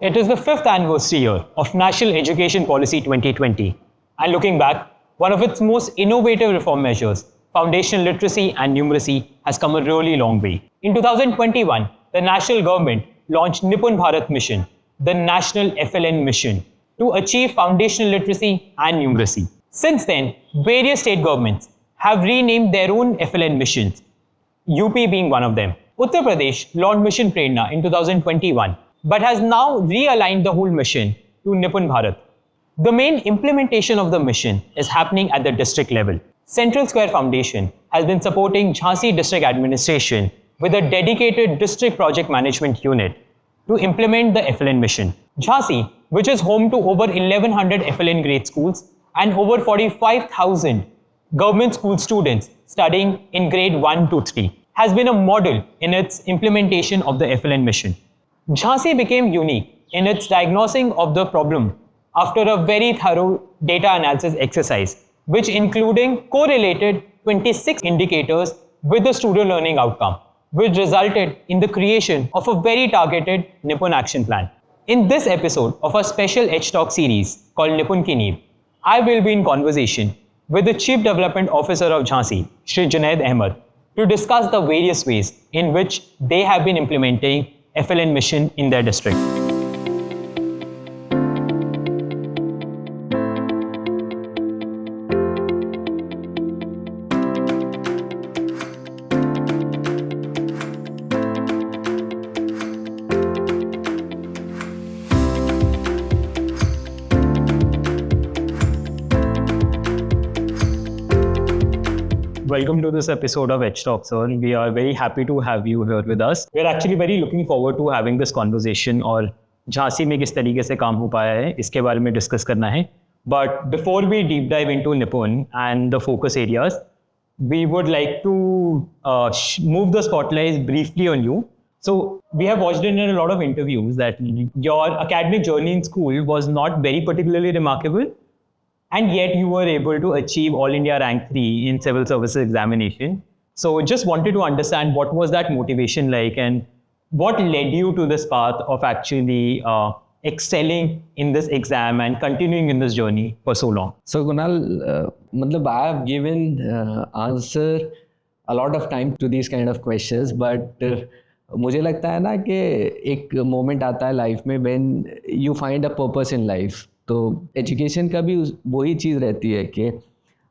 It is the fifth anniversary year of National Education Policy 2020, and looking back, one of its most innovative reform measures, foundational literacy and numeracy, has come a really long way. In 2021, the national government launched Nipun Bharat Mission, the national FLN mission, to achieve foundational literacy and numeracy. Since then, various state governments have renamed their own FLN missions, UP being one of them. Uttar Pradesh launched Mission Prerna in 2021, but has now realigned the whole mission to Nipun Bharat. The main implementation of the mission is happening at the district level. Central Square Foundation has been supporting Jhansi District Administration with a dedicated district project management unit to implement the FLN mission. Jhansi, which is home to over 1100 FLN grade schools and over 45,000 government school students studying in grade 1 to 3, has been a model in its implementation of the FLN mission. Jhansi became unique in its diagnosing of the problem after a very thorough data analysis exercise, which including correlated 26 indicators with the student learning outcome, which resulted in the creation of a very targeted Nipun action plan. In this episode of our special Edge Talk series called Nipun Ki Neev, I will be in conversation with the Chief Development Officer of Jhansi, Shri Junaid Ahmed, to discuss the various ways in which they have been implementing FLN mission in their district. Welcome to this episode of Edge Talk, sir. We are very happy to have you here with us. We are actually very looking forward to having this conversation और झांसी में किस तरीके से काम हो पाया है इसके बारे में डिस्कस करना है. But before we deep dive into Nipun and the focus areas, we would like to move the spotlight briefly on you. So we have watched in a lot of interviews that your academic journey in school was not very particularly remarkable, and yet you were able to achieve All India Rank 3 in Civil Services examination. So just wanted to understand what was that motivation like and what led you to this path of actually excelling in this exam and continuing in this journey for so long. So Kunal, I have given answer a lot of time to these kind of questions, but मुझे लगता है ना कि एक moment आता है life में when you find a purpose in life. तो एजुकेशन का भी वही चीज़ रहती है कि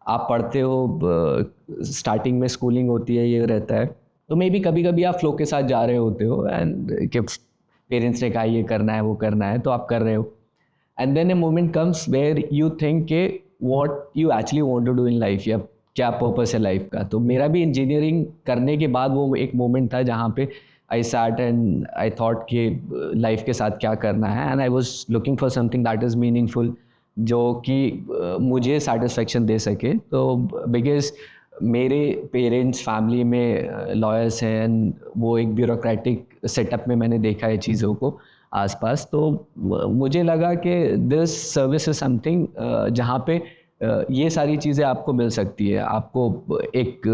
आप पढ़ते हो, स्टार्टिंग में स्कूलिंग होती है, ये रहता है, तो मे बी कभी कभी आप फ्लो के साथ जा रहे होते हो एंड कि पेरेंट्स ने कहा ये करना है वो करना है तो आप कर रहे हो, and then a moment comes where you think के what you actually want to do in life या क्या पर्पस है लाइफ का. तो मेरा भी इंजीनियरिंग करने के बाद वो एक मोमेंट था जहाँ पे I sat and I thought कि लाइफ के साथ क्या करना है, and I was looking for something that is meaningful जो कि मुझे satisfaction दे सके. तो बिकॉज मेरे पेरेंट्स फैमिली में लॉयर्स हैं एंड वो एक ब्यूरोक्रेटिक सेटअप में मैंने देखा है चीज़ों को आसपास, तो मुझे लगा कि दिस सर्विस इज समथिंग जहाँ पे ये सारी चीज़ें आपको मिल सकती है. आपको एक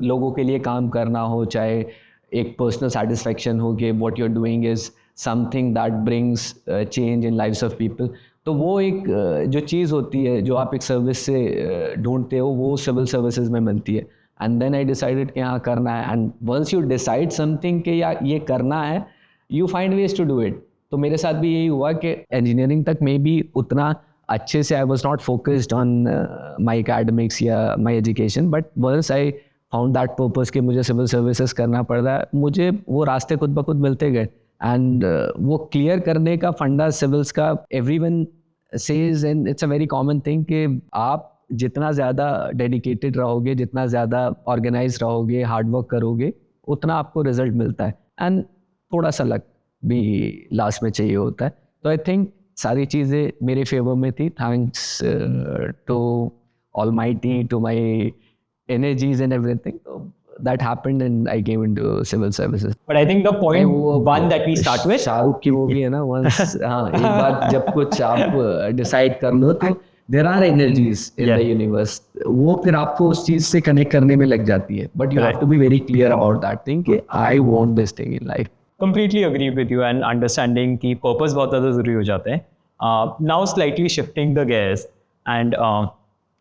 लोगों के लिए काम करना हो, चाहे एक पर्सनल सेटिस्फैक्शन हो कि what you are doing is something that brings change in lives of people, तो वो एक जो चीज़ होती है जो आप एक सर्विस से ढूंढते हो वो सिविल सर्विसेज में मिलती है. एंड देन आई डिसाइडेड कि हाँ करना है, and once you decide something कि या ये करना है you find ways to do it. तो मेरे साथ भी यही हुआ कि इंजीनियरिंग तक में भी उतना अच्छे से I was not focused on my academics या my education, but once I found that purpose कि मुझे सिविल सर्विसेज करना पड़ रहा है, मुझे वो रास्ते खुद ब खुद मिलते गए. एंड वो क्लियर करने का फंडा सिविल्स का everyone says, and it's a very common thing कि आप जितना ज़्यादा डेडिकेटेड रहोगे, जितना ज़्यादा ऑर्गेनाइज रहोगे, हार्डवर्क करोगे, उतना आपको रिजल्ट मिलता है. एंड थोड़ा सा लक भी लास्ट में चाहिए होता है. तो आई थिंक सारी चीज़ें मेरे फेवर में थी, thanks to almighty, to my energies and everything. So that happened and I came into civil services. But I think the point one that we start with, Shahrukh की मूवी है ना, once हाँ एक बार जब कुछ आप decide कर लो तो there are energies in the universe, वो फिर आपको उस चीज़ से कनेक्ट करने में लग जाती है. But you have to be very clear about that thing कि I want this thing in life. Completely agree with you and understanding कि purpose बहुत ज़्यादा ज़रूरी हो जाता है. Now slightly shifting the gears and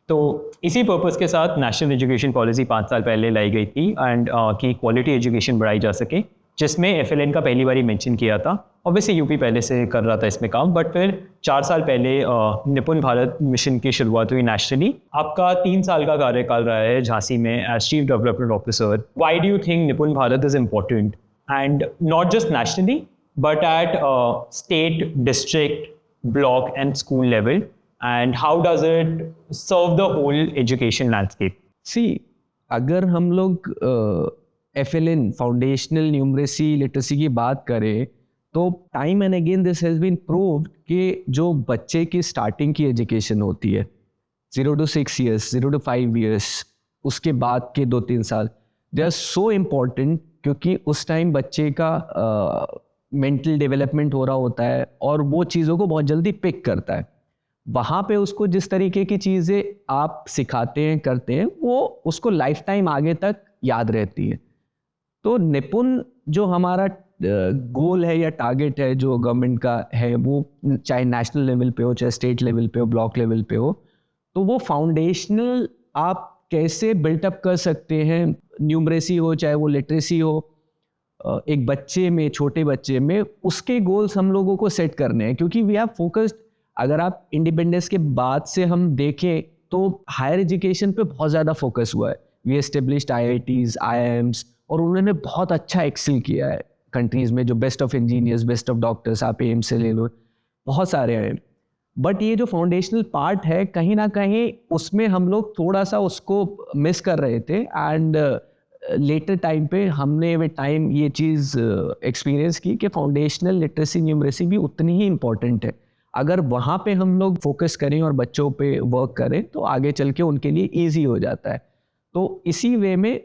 तो इसी पर्पस के साथ नेशनल एजुकेशन पॉलिसी 5 साल पहले लाई गई थी एंड कि क्वालिटी एजुकेशन बढ़ाई जा सके, जिसमें एफएलएन का पहली बार ही मेंशन किया था. ऑब्वियसली यूपी पहले से कर रहा था इसमें काम, बट फिर 4 साल पहले निपुण भारत मिशन की शुरुआत हुई नेशनली. आपका 3 साल का कार्यकाल रहा है झांसी में as chief development officer. Why do you think Nipun Bharat is important and not just nationally but at state, district, block and school level, and how does it serve the whole education landscape? See, अगर हम लोग FLN foundational numeracy literacy की बात करें तो time and again this has been proved कि जो बच्चे की स्टार्टिंग की एजुकेशन होती है 0 to 6 years, 0 to 5 years, उसके बाद के 2-3 साल दे आर सो इम्पॉर्टेंट, क्योंकि उस टाइम बच्चे का मेंटल डेवलपमेंट हो रहा होता है और वो चीज़ों को बहुत जल्दी पिक करता है. वहाँ पे उसको जिस तरीके की चीज़ें आप सिखाते हैं करते हैं वो उसको लाइफ टाइम आगे तक याद रहती है. तो निपुण जो हमारा गोल है या टारगेट है जो गवर्नमेंट का है, वो चाहे नेशनल लेवल पे हो, चाहे स्टेट लेवल पे हो, ब्लॉक लेवल पे हो, तो वो फाउंडेशनल आप कैसे बिल्टअप कर सकते हैं, न्यूमरेसी हो चाहे वो लिटरेसी हो, एक बच्चे में, छोटे बच्चे में, उसके गोल्स हम लोगों को सेट करने हैं. क्योंकि वी आर फोकस्ड, अगर आप इंडिपेंडेंस के बाद से हम देखें तो हायर एजुकेशन पे बहुत ज़्यादा फोकस हुआ है. वी एस्टेब्लिश्ड IITs, IIMs, और उन्होंने बहुत अच्छा एक्सेल किया है कंट्रीज़ में. जो best of engineers, best of doctors, आप एम्स से ले लो, बहुत सारे हैं. बट ये जो फाउंडेशनल पार्ट है, कहीं ना कहीं उसमें हम लोग थोड़ा सा उसको मिस कर रहे थे. एंड लेटर टाइम पे हमने वे टाइम ये चीज़ एक्सपीरियंस की कि फाउंडेशनल लिटरेसी न्यूमरेसी भी उतनी ही इम्पॉर्टेंट है. अगर वहाँ पे हम लोग फोकस करें और बच्चों पे वर्क करें तो आगे चल के उनके लिए ईजी हो जाता है. तो इसी वे में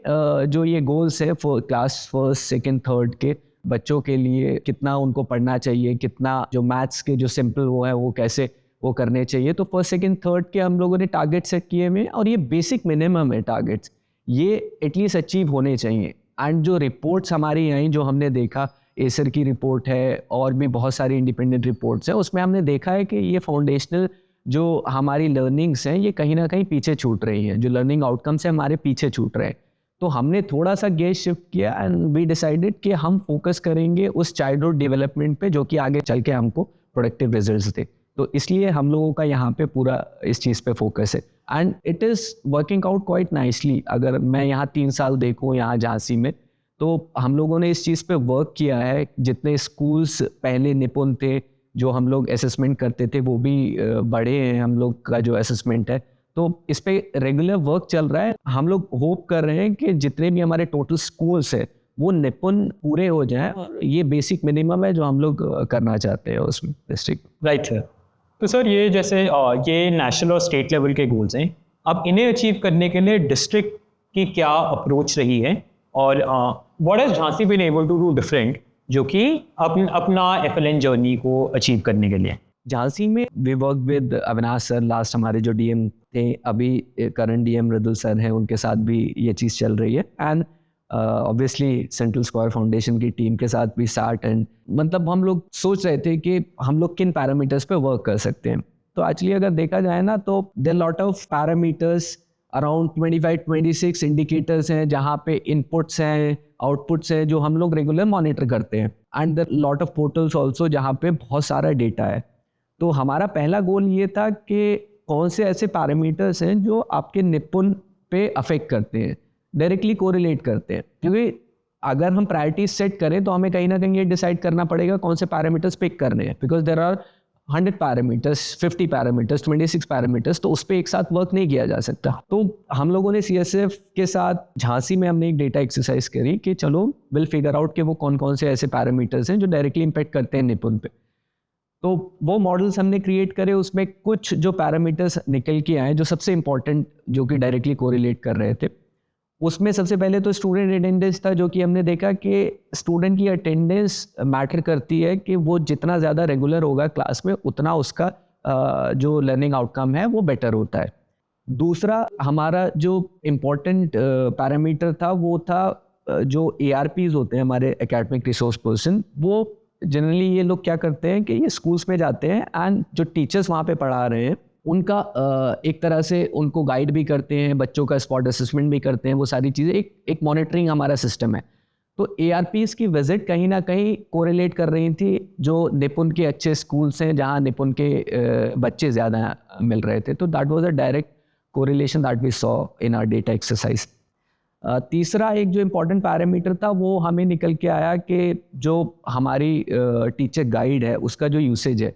जो ये गोल्स है क्लास 1st, 2nd, 3rd के बच्चों के लिए, कितना उनको पढ़ना चाहिए, कितना जो मैथ्स के जो सिंपल वो है वो कैसे वो करने चाहिए, तो 1st, 2nd, 3rd के हम लोगों ने टारगेट सेट किए हुए, और ये बेसिक मिनिमम है टारगेट्स, ये एटलीस्ट अचीव होने चाहिए. एंड जो रिपोर्ट्स हमारी आई, जो हमने देखा, एसर की रिपोर्ट है और भी बहुत सारी इंडिपेंडेंट रिपोर्ट्स हैं, उसमें हमने देखा है कि ये फाउंडेशनल जो हमारी लर्निंग्स हैं ये कहीं ना कहीं पीछे छूट रही हैं, जो लर्निंग आउटकम्स हैं हमारे पीछे छूट रहे हैं. तो हमने थोड़ा सा गेज शिफ्ट किया एंड वी डिसाइडेड कि हम फोकस करेंगे उस चाइल्डहुड डेवलपमेंट पे जो कि आगे चल के हमको प्रोडक्टिव रिजल्ट्स दे. तो इसलिए हम लोगों का यहाँ पे पूरा इस चीज़ पे फोकस है and it is working out quite nicely. अगर मैं यहाँ 3 साल देखूँ यहाँ झांसी में, तो हम लोगों ने इस चीज़ पे वर्क किया है. जितने स्कूल्स पहले निपुण थे, जो हम लोग असेसमेंट करते थे, वो भी बड़े हैं हम लोग का जो असेसमेंट है. तो इस पे रेगुलर वर्क चल रहा है. हम लोग होप कर रहे हैं कि जितने भी हमारे टोटल स्कूल्स है वो निपुण पूरे हो जाएं, और ये बेसिक मिनिमम है जो हम लोग करना चाहते हैं उसमें डिस्ट्रिक्ट. Right sir. तो सर ये जैसे ये नेशनल और स्टेट लेवल के गोल्स हैं, अब इन्हें अचीव करने के लिए डिस्ट्रिक्ट की क्या अप्रोच रही है, और what has Jhansi been able to do different जो कि अपना FLN जर्नी को अचीव करने के लिए? झांसी में we work with Avinash sir, last हमारे जो DM थे, अभी करंट DM मृदुल सर हैं, उनके साथ भी ये चीज़ चल रही है. And obviously central square foundation की टीम के साथ भी स्टार्ट, एंड मतलब हम लोग सोच रहे थे कि हम लोग किन पैरामीटर्स पे वर्क कर सकते हैं. तो एक्चुअली अगर देखा जाए ना, तो there lot of parameters, around 25-26 indicators हैं जहाँ पे इनपुट्स हैं, आउटपुट्स हैं, जो हम लोग रेगुलर मॉनिटर करते हैं. And there lot of portals also जहाँ पे बहुत सारा डेटा है. तो हमारा पहला गोल ये था कि कौन से ऐसे पैरामीटर्स हैं जो आपके निपुण पे अफेक्ट करते हैं, डायरेक्टली कोरिलेट करते हैं. क्योंकि अगर हम प्रायोरिटीज सेट करें तो हमें कहीं ना कहीं ये डिसाइड करना पड़ेगा कौन से पैरामीटर्स पिक करने हैं, because there are 100 parameters, 50 parameters, 26 parameters, तो उस पर एक साथ वर्क नहीं किया जा सकता. तो हम लोगों ने CSF के साथ झांसी में हमने एक डेटा एक्सरसाइज करी कि चलो विल फिगर आउट कि वो कौन कौन से ऐसे पैरामीटर्स हैं जो डायरेक्टली इम्पेक्ट करते हैं निपुण पे. तो वो मॉडल्स हमने क्रिएट करे, उसमें कुछ जो पैरामीटर्स निकल के आए जो सबसे इंपॉर्टेंट, जो कि डायरेक्टली कोरिलेट कर रहे थे. उसमें सबसे पहले तो स्टूडेंट अटेंडेंस था, जो कि हमने देखा कि स्टूडेंट की अटेंडेंस मैटर करती है, कि वो जितना ज़्यादा रेगुलर होगा क्लास में उतना उसका जो लर्निंग आउटकम है वो बेटर होता है. दूसरा हमारा जो इम्पोर्टेंट पैरामीटर था वो था जो ARPs होते हैं हमारे एकेडमिक रिसोर्स पर्सन, वो जनरली ये लोग क्या करते हैं कि ये स्कूल्स में जाते हैं एंड जो टीचर्स वहाँ पे पढ़ा रहे हैं उनका एक तरह से उनको गाइड भी करते हैं, बच्चों का स्पॉट असेसमेंट भी करते हैं, वो सारी चीज़ें एक मॉनिटरिंग हमारा सिस्टम है। तो ARPs की विजिट कहीं ना कहीं कोरिलेट कर रही थी जो निपुण के अच्छे स्कूल्स हैं जहाँ निपुण के बच्चे ज़्यादा मिल रहे थे। तो that was a direct correlation that we saw in our data exercise. तीसरा एक जो इम्पोर्टेंट पैरामीटर था वो हमें निकल के आया कि जो हमारी टीचर गाइड है उसका जो यूसेज है,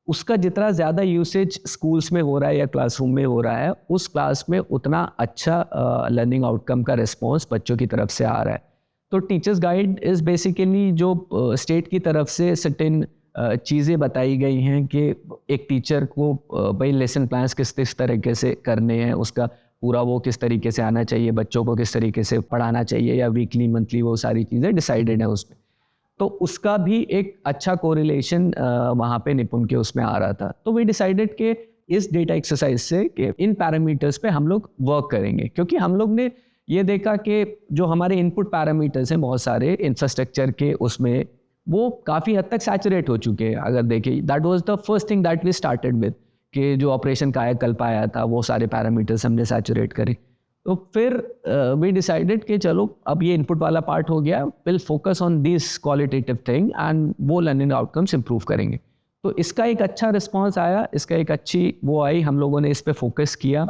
उसका जितना ज़्यादा यूसेज स्कूल्स में हो रहा है या क्लासरूम में हो रहा है, उस क्लास में उतना अच्छा लर्निंग आउटकम का रिस्पॉन्स बच्चों की तरफ से आ रहा है। तो टीचर्स गाइड इज़ बेसिकली जो स्टेट की तरफ से सर्टेन चीज़ें बताई गई हैं कि एक टीचर को भाई लेसन प्लान्स किस तरीके से करने हैं, उसका पूरा वो किस तरीके से आना चाहिए, बच्चों को किस तरीके से पढ़ाना चाहिए या वीकली मंथली, वो सारी चीज़ें डिसाइडेड है उसमें। तो उसका भी एक अच्छा कोरिलेशन वहाँ पे निपुण के उसमें आ रहा था। तो वी डिसाइडेड कि इस डेटा एक्सरसाइज से कि इन पैरामीटर्स पे हम लोग वर्क करेंगे, क्योंकि हम लोग ने ये देखा कि जो हमारे इनपुट पैरामीटर्स हैं बहुत सारे इंफ्रास्ट्रक्चर के, उसमें वो काफ़ी हद तक सैचुरेट हो चुके हैं। अगर देखें, that was the first thing that we started with, कि जो ऑपरेशन कायाकल्प आया था वो सारे पैरामीटर्स हमने सैचुरेट करे। तो फिर वी डिसाइडेड कि चलो अब ये इनपुट वाला पार्ट हो गया, will focus on this qualitative thing and वो लर्निंग आउटकम्स इंप्रूव करेंगे। तो इसका एक अच्छा रिस्पांस आया, इसका एक अच्छी वो आई, हम लोगों ने इस पे फोकस किया,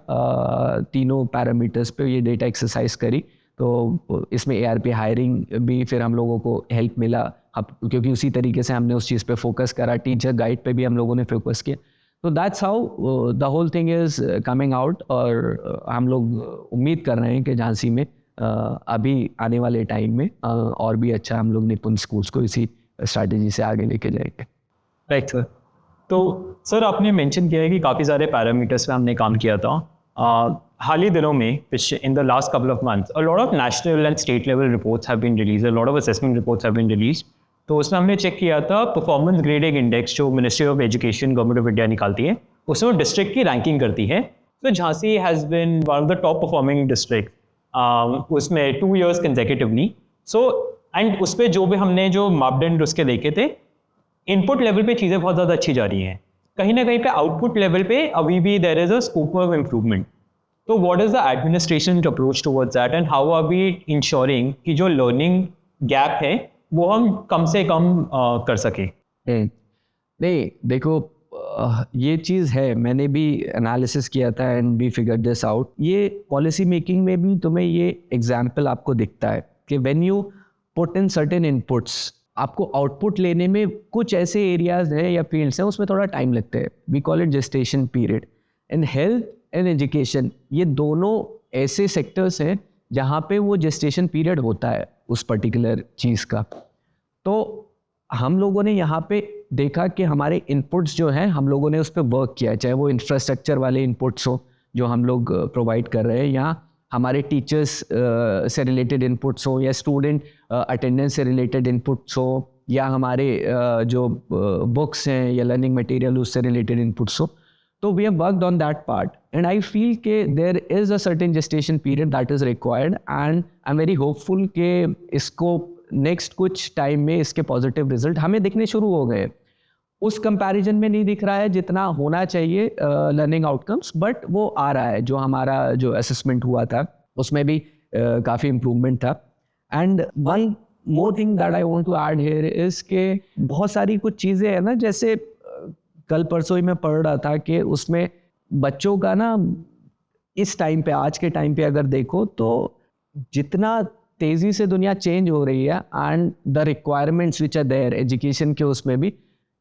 तीनों पैरामीटर्स पे ये डेटा एक्सरसाइज करी। तो इसमें ARP हायरिंग भी फिर हम लोगों को हेल्प मिला, अब क्योंकि उसी तरीके से हमने उस चीज़ पे फोकस करा। टीचर गाइड पे भी हम लोगों ने फोकस किया। तो that's how the whole thing is coming out. और हम लोग उम्मीद कर रहे हैं कि झांसी में अभी आने वाले टाइम में और भी अच्छा हम लोग निपुण स्कूल्स को इसी स्ट्रैटेजी से आगे लेके जाएंगे। Right sir. तो सर आपने मेंशन किया है कि काफ़ी सारे पैरामीटर्स पे हमने काम किया था। हाल ही दिनों में in the last couple of months a lot of national and state level reports have been release, a lot of assessment reports have been release. तो उसमें हमने चेक किया था परफॉर्मेंस ग्रेडिंग इंडेक्स जो ministry of education government of India निकालती है, उसमें district की रैंकिंग करती है। तो Jhansi has been one of the top performing district उसमें 2 years कंसेक्यूटिवली। सो एंड उस पर जो भी हमने जो मापदंड उसके देखे थे, इनपुट लेवल पे चीज़ें बहुत ज़्यादा अच्छी जा रही हैं, कहीं ना कहीं पे आउटपुट लेवल पे अभी भी there is a scope of improvement. तो what is the administration approach towards that and how are we ensuring कि जो लर्निंग गैप है वो हम कम से कम कर सकें? नहीं देखो, ये चीज़ है, मैंने भी एनालिसिस किया था एंड भी फिगर दिस आउट। ये पॉलिसी मेकिंग में भी तुम्हें ये एग्जाम्पल आपको दिखता है कि when you put in certain inputs, आपको आउटपुट लेने में कुछ ऐसे एरियाज हैं या फील्ड्स हैं उसमें थोड़ा टाइम लगता है। We call it gestation period. In health and education, ये दोनों ऐसे सेक्टर्स हैं जहाँ पे वो जेस्टेशन पीरियड होता है उस पर्टिकुलर चीज़ का। तो हम लोगों ने यहाँ पे देखा कि हमारे इनपुट्स जो हैं हम लोगों ने उस पर वर्क किया, चाहे वो इंफ्रास्ट्रक्चर वाले इनपुट्स हो जो हम लोग प्रोवाइड कर रहे हैं, या हमारे टीचर्स से रिलेटेड इनपुट्स हो, या स्टूडेंट अटेंडेंस से रिलेटेड इनपुट्स हो, या हमारे जो बुक्स हैं या लर्निंग मटेरियल उससे रिलेटेड इनपुट्स हो। तो we have worked on that part and I feel के there is a certain gestation period that is required and I am very hopeful कि इसको नेक्स्ट कुछ टाइम में इसके पॉजिटिव रिजल्ट हमें दिखने शुरू हो गए। उस कंपैरिजन में नहीं दिख रहा है जितना होना चाहिए लर्निंग आउटकम्स, बट वो आ रहा है। जो हमारा जो असेसमेंट हुआ था उसमें भी काफ़ी इम्प्रूवमेंट था। And one more thing that I want to add here is के बहुत सारी कुछ चीज़ें हैं ना, जैसे कल परसों ही मैं पढ़ रहा था कि उसमें बच्चों का ना इस टाइम पे, आज के टाइम पे अगर देखो तो जितना तेज़ी से दुनिया चेंज हो रही है and the requirements which are there education के, उसमें भी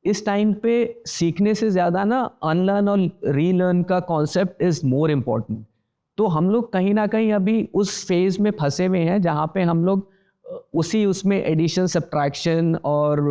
इस टाइम पे सीखने से ज़्यादा ना अनलर्न और रीलर्न का कॉन्सेप्ट इज़ मोर इम्पॉर्टेंट। तो हम लोग कहीं ना कहीं अभी उस फेज़ में फंसे हुए हैं जहाँ पे हम लोग उसमें एडिशन सब्ट्रैक्शन और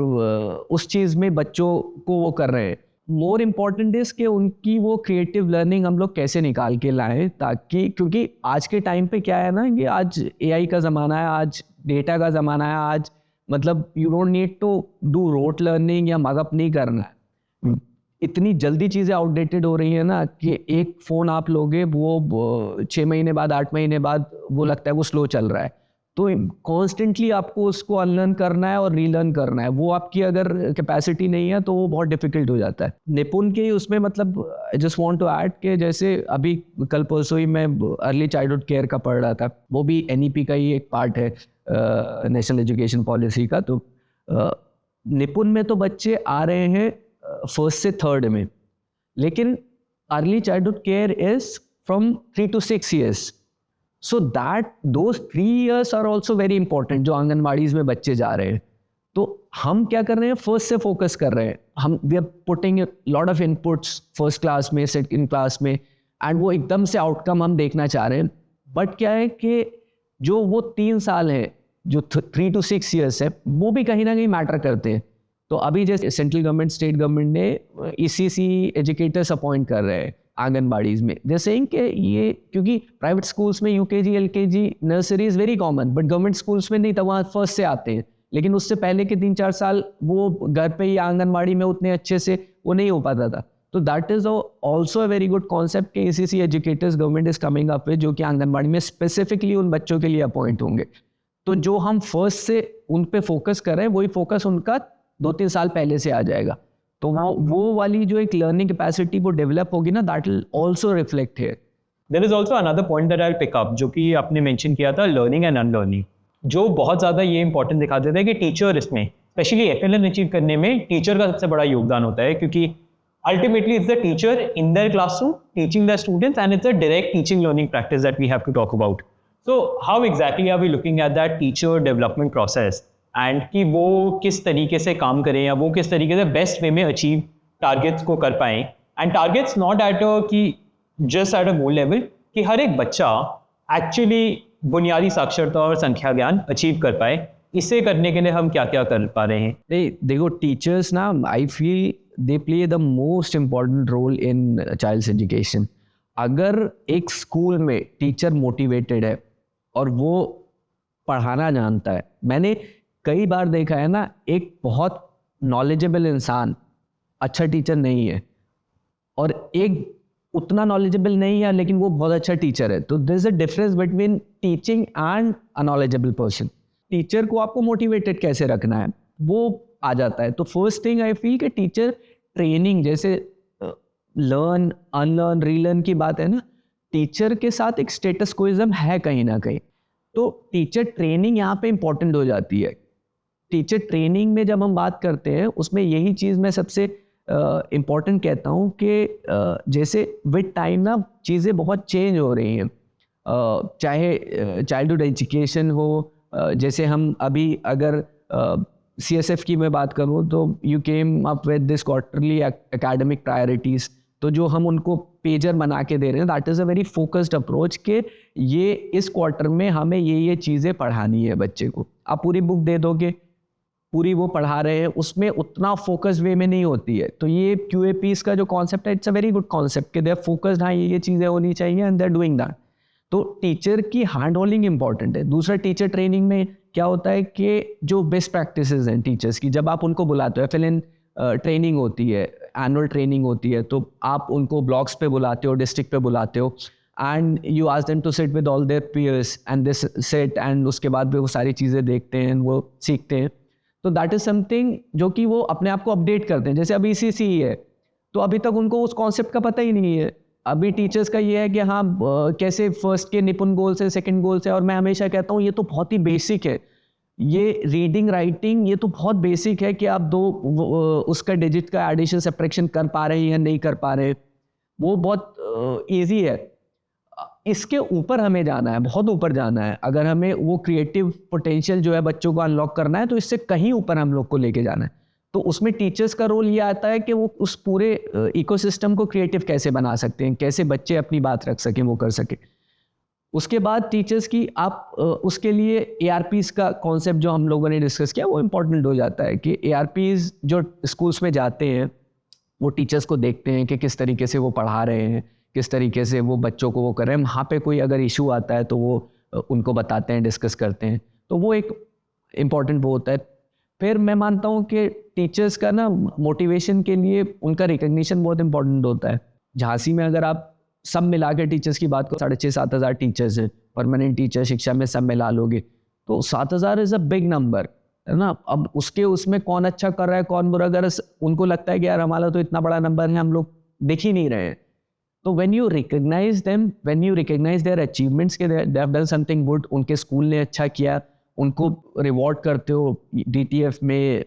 उस चीज़ में बच्चों को वो कर रहे हैं। मोर इम्पॉर्टेंट इज़ कि उनकी वो क्रिएटिव लर्निंग हम लोग कैसे निकाल के लाएं, ताकि क्योंकि आज के टाइम पे क्या है ना कि आज AI का ज़माना है, आज डेटा का ज़माना है, आज मतलब you don't need to do rote learning या मगअप नहीं करना है। इतनी जल्दी चीज़ें आउटडेटेड हो रही है ना कि एक फ़ोन आप लोगे वो 6 महीने बाद 8 महीने बाद वो लगता है वो स्लो चल रहा है। तो कॉन्स्टेंटली आपको उसको अनलर्न करना है और रीलर्न करना है। वो आपकी अगर कैपेसिटी नहीं है तो वो बहुत डिफिकल्ट हो जाता है। निपुण के उसमें मतलब I just want to add कि जैसे अभी कल परसों ही मैं अर्ली चाइल्डहुड केयर का पढ़ रहा था, वो भी एनईपी का ही एक पार्ट है, नेशनल एजुकेशन पॉलिसी का। तो निपुण में तो बच्चे आ रहे हैं फर्स्ट से थर्ड में, लेकिन early childhood care is from 3 to 6 years। So that those 3 years are also very important, जो आंगनबाड़ीज में बच्चे जा रहे हैं। तो हम क्या कर रहे हैं, फर्स्ट से फोकस कर रहे हैं। हम we are putting lot of inputs first class में, सेकंड क्लास में, एंड वो एकदम से आउटकम हम देखना चाह रहे हैं। बट क्या है कि जो वो 3 साल है, जो 3 to 6 years है, वो भी कहीं ना कहीं मैटर करते हैं। तो अभी जैसे सेंट्रल गवर्नमेंट, स्टेट गवर्नमेंट ने ECC एजुकेटर्स अपॉइंट कर रहे हैं आंगनबाड़ीज में। जैसे कि ये, क्योंकि प्राइवेट स्कूल्स में UKG LKG nursery is very common, but government schools में नहीं था, वहाँ फर्स्ट से आते हैं। लेकिन उससे पहले के 3-4 साल वो घर पे ही आंगनबाड़ी में उतने अच्छे से वो नहीं हो पाता था। तो that is also a very good concept कि ECC educators government is coming up with, जो कि आंगनबाड़ी में स्पेसिफिकली उन बच्चों के लिए अपॉइंट होंगे। तो जो हम फर्स्ट से उन पे फोकस कर रहे हैं, वही फोकस उनका 2-3 साल पहले से आ जाएगा। तो वो वाली जो एक लर्निंग कैपेसिटी वो डेवलप होगी ना, that will also reflect here. There is also another point that I will pick up, जो कि आपने मेंशन किया था, लर्निंग एंड अनलर्निंग, जो बहुत ज़्यादा ये इंपॉर्टेंट दिखा देता है कि टीचर इसमें स्पेशली FLN अचीव करने में टीचर का सबसे बड़ा योगदान होता है, क्योंकि ultimately it's the teacher in their classroom teaching the students, and it's a direct teaching learning practice that we have to talk about. So how exactly are we looking at that teacher development process, and कि वो किस तरीके से काम करें या वो किस तरीके से बेस्ट वे में अचीव टारगेट्स को कर पाएँ, एंड टारगेट्स नॉट एट कि just at a goal level, कि हर एक बच्चा एक्चुअली बुनियादी साक्षरता और संख्या ज्ञान अचीव कर पाए। इसे करने के लिए हम क्या क्या कर पा रहे हैं? नहीं, देखो टीचर्स ना, I feel they play the most important role in child's education. अगर एक स्कूल में टीचर मोटिवेटेड है और वो पढ़ाना जानता है, मैंने कई बार देखा है ना, एक बहुत नॉलेजेबल इंसान अच्छा टीचर नहीं है, और एक उतना नॉलेजेबल नहीं है लेकिन वो बहुत अच्छा टीचर है। तो there is a difference between teaching and a knowledgeable person. Teacher को आपको मोटिवेटेड कैसे रखना है वो आ जाता है। तो फर्स्ट थिंग आई फील कि टीचर ट्रेनिंग, जैसे लर्न अनलर्न रीलर्न की बात है ना, टीचर के साथ एक स्टेटस कोइज्म है कहीं ना कहीं। तो टीचर ट्रेनिंग यहाँ पे इंपॉर्टेंट हो जाती है। टीचर ट्रेनिंग में जब हम बात करते हैं, उसमें यही चीज़ मैं सबसे इम्पॉर्टेंट कहता हूँ कि जैसे विद टाइम ना चीज़ें बहुत चेंज हो रही हैं। चाहे चाइल्डहुड एजुकेशन हो, जैसे हम अभी अगर CSF की मैं बात करूँ, तो you came up with this quarterly academic priorities. तो जो हम उनको पेजर बना के दे रहे हैं, that is a very focused approach कि ये इस क्वार्टर में हमें ये चीज़ें पढ़ानी है बच्चे को। आप पूरी बुक दे दोगे, पूरी वो पढ़ा रहे हैं, उसमें उतना फोकस वे में नहीं होती है। तो ये QAPs का जो कॉन्सेप्ट है, it's a very good concept कि दे आर फोकस्ड, हाँ ये चीज़ें होनी चाहिए and they are doing that. तो टीचर की हैंड होल्डिंग इंपॉर्टेंट है। दूसरा, टीचर ट्रेनिंग में क्या होता है कि जो बेस्ट प्रैक्टिसेस हैं टीचर्स की, जब आप उनको बुलाते हो, FLN ट्रेनिंग होती है, एनुअल ट्रेनिंग होती है, तो आप उनको ब्लॉक्स पे बुलाते हो, डिस्ट्रिक्ट पे बुलाते हो, and you ask them to sit with all their peers and this sit, and उसके बाद भी वो सारी चीज़ें देखते हैं, वो सीखते हैं। तो दैट इज़ समथिंग जो कि वो अपने आप को अपडेट करते हैं। जैसे अभी ECC है, तो अभी तक उनको उस कॉन्सेप्ट का पता ही नहीं है। अभी टीचर्स का ये है कि हाँ कैसे फर्स्ट के निपुण गोल से सेकंड गोल से, और मैं हमेशा कहता हूँ ये तो बहुत ही बेसिक है। ये रीडिंग राइटिंग ये तो बहुत बेसिक है कि आप दो उसका डिजिट का एडिशन सब्ट्रैक्शन कर पा रहे हैं या नहीं कर पा रहे, वो बहुत ईजी है। इसके ऊपर हमें जाना है, बहुत ऊपर जाना है। अगर हमें वो क्रिएटिव पोटेंशियल जो है बच्चों को अनलॉक करना है, तो इससे कहीं ऊपर हम लोग को लेके जाना है। तो उसमें टीचर्स का रोल ये आता है कि वो उस पूरे इकोसिस्टम को क्रिएटिव कैसे बना सकते हैं, कैसे बच्चे अपनी बात रख सकें, वो कर सकें। उसके बाद टीचर्स की आप उसके लिए ARPs का कॉन्सेप्ट जो हम लोगों ने डिस्कस किया, वो इम्पोर्टेंट हो जाता है कि ARPs जो स्कूल्स में जाते हैं, वो टीचर्स को देखते हैं कि किस तरीके से वो पढ़ा रहे हैं, किस तरीके से वो बच्चों को वो कर रहे हैं। वहाँ पे कोई अगर इशू आता है तो वो उनको बताते हैं, डिस्कस करते हैं। तो वो एक इम्पॉर्टेंट वो होता है। फिर मैं मानता हूँ कि टीचर्स का ना मोटिवेशन के लिए उनका रिकग्निशन बहुत इंपॉर्टेंट होता है। झांसी में अगर आप सब मिला के टीचर्स की बात को 6,500-7,000 टीचर्स हैं, परमानेंट टीचर शिक्षा में सब मिला लोगे, तो 7,000 इज़ अ बिग नंबर, है ना। अब उसमें कौन अच्छा कर रहा है कौन बुरा, अगर उनको लगता है कि यार हमारा तो इतना बड़ा नंबर है, हम लोग दिख ही नहीं रहे हैं, तो when you recognize them, when you recognize their achievements कि they have done something good, उनके स्कूल ने अच्छा किया, उनको रिवॉर्ड करते हो DTF में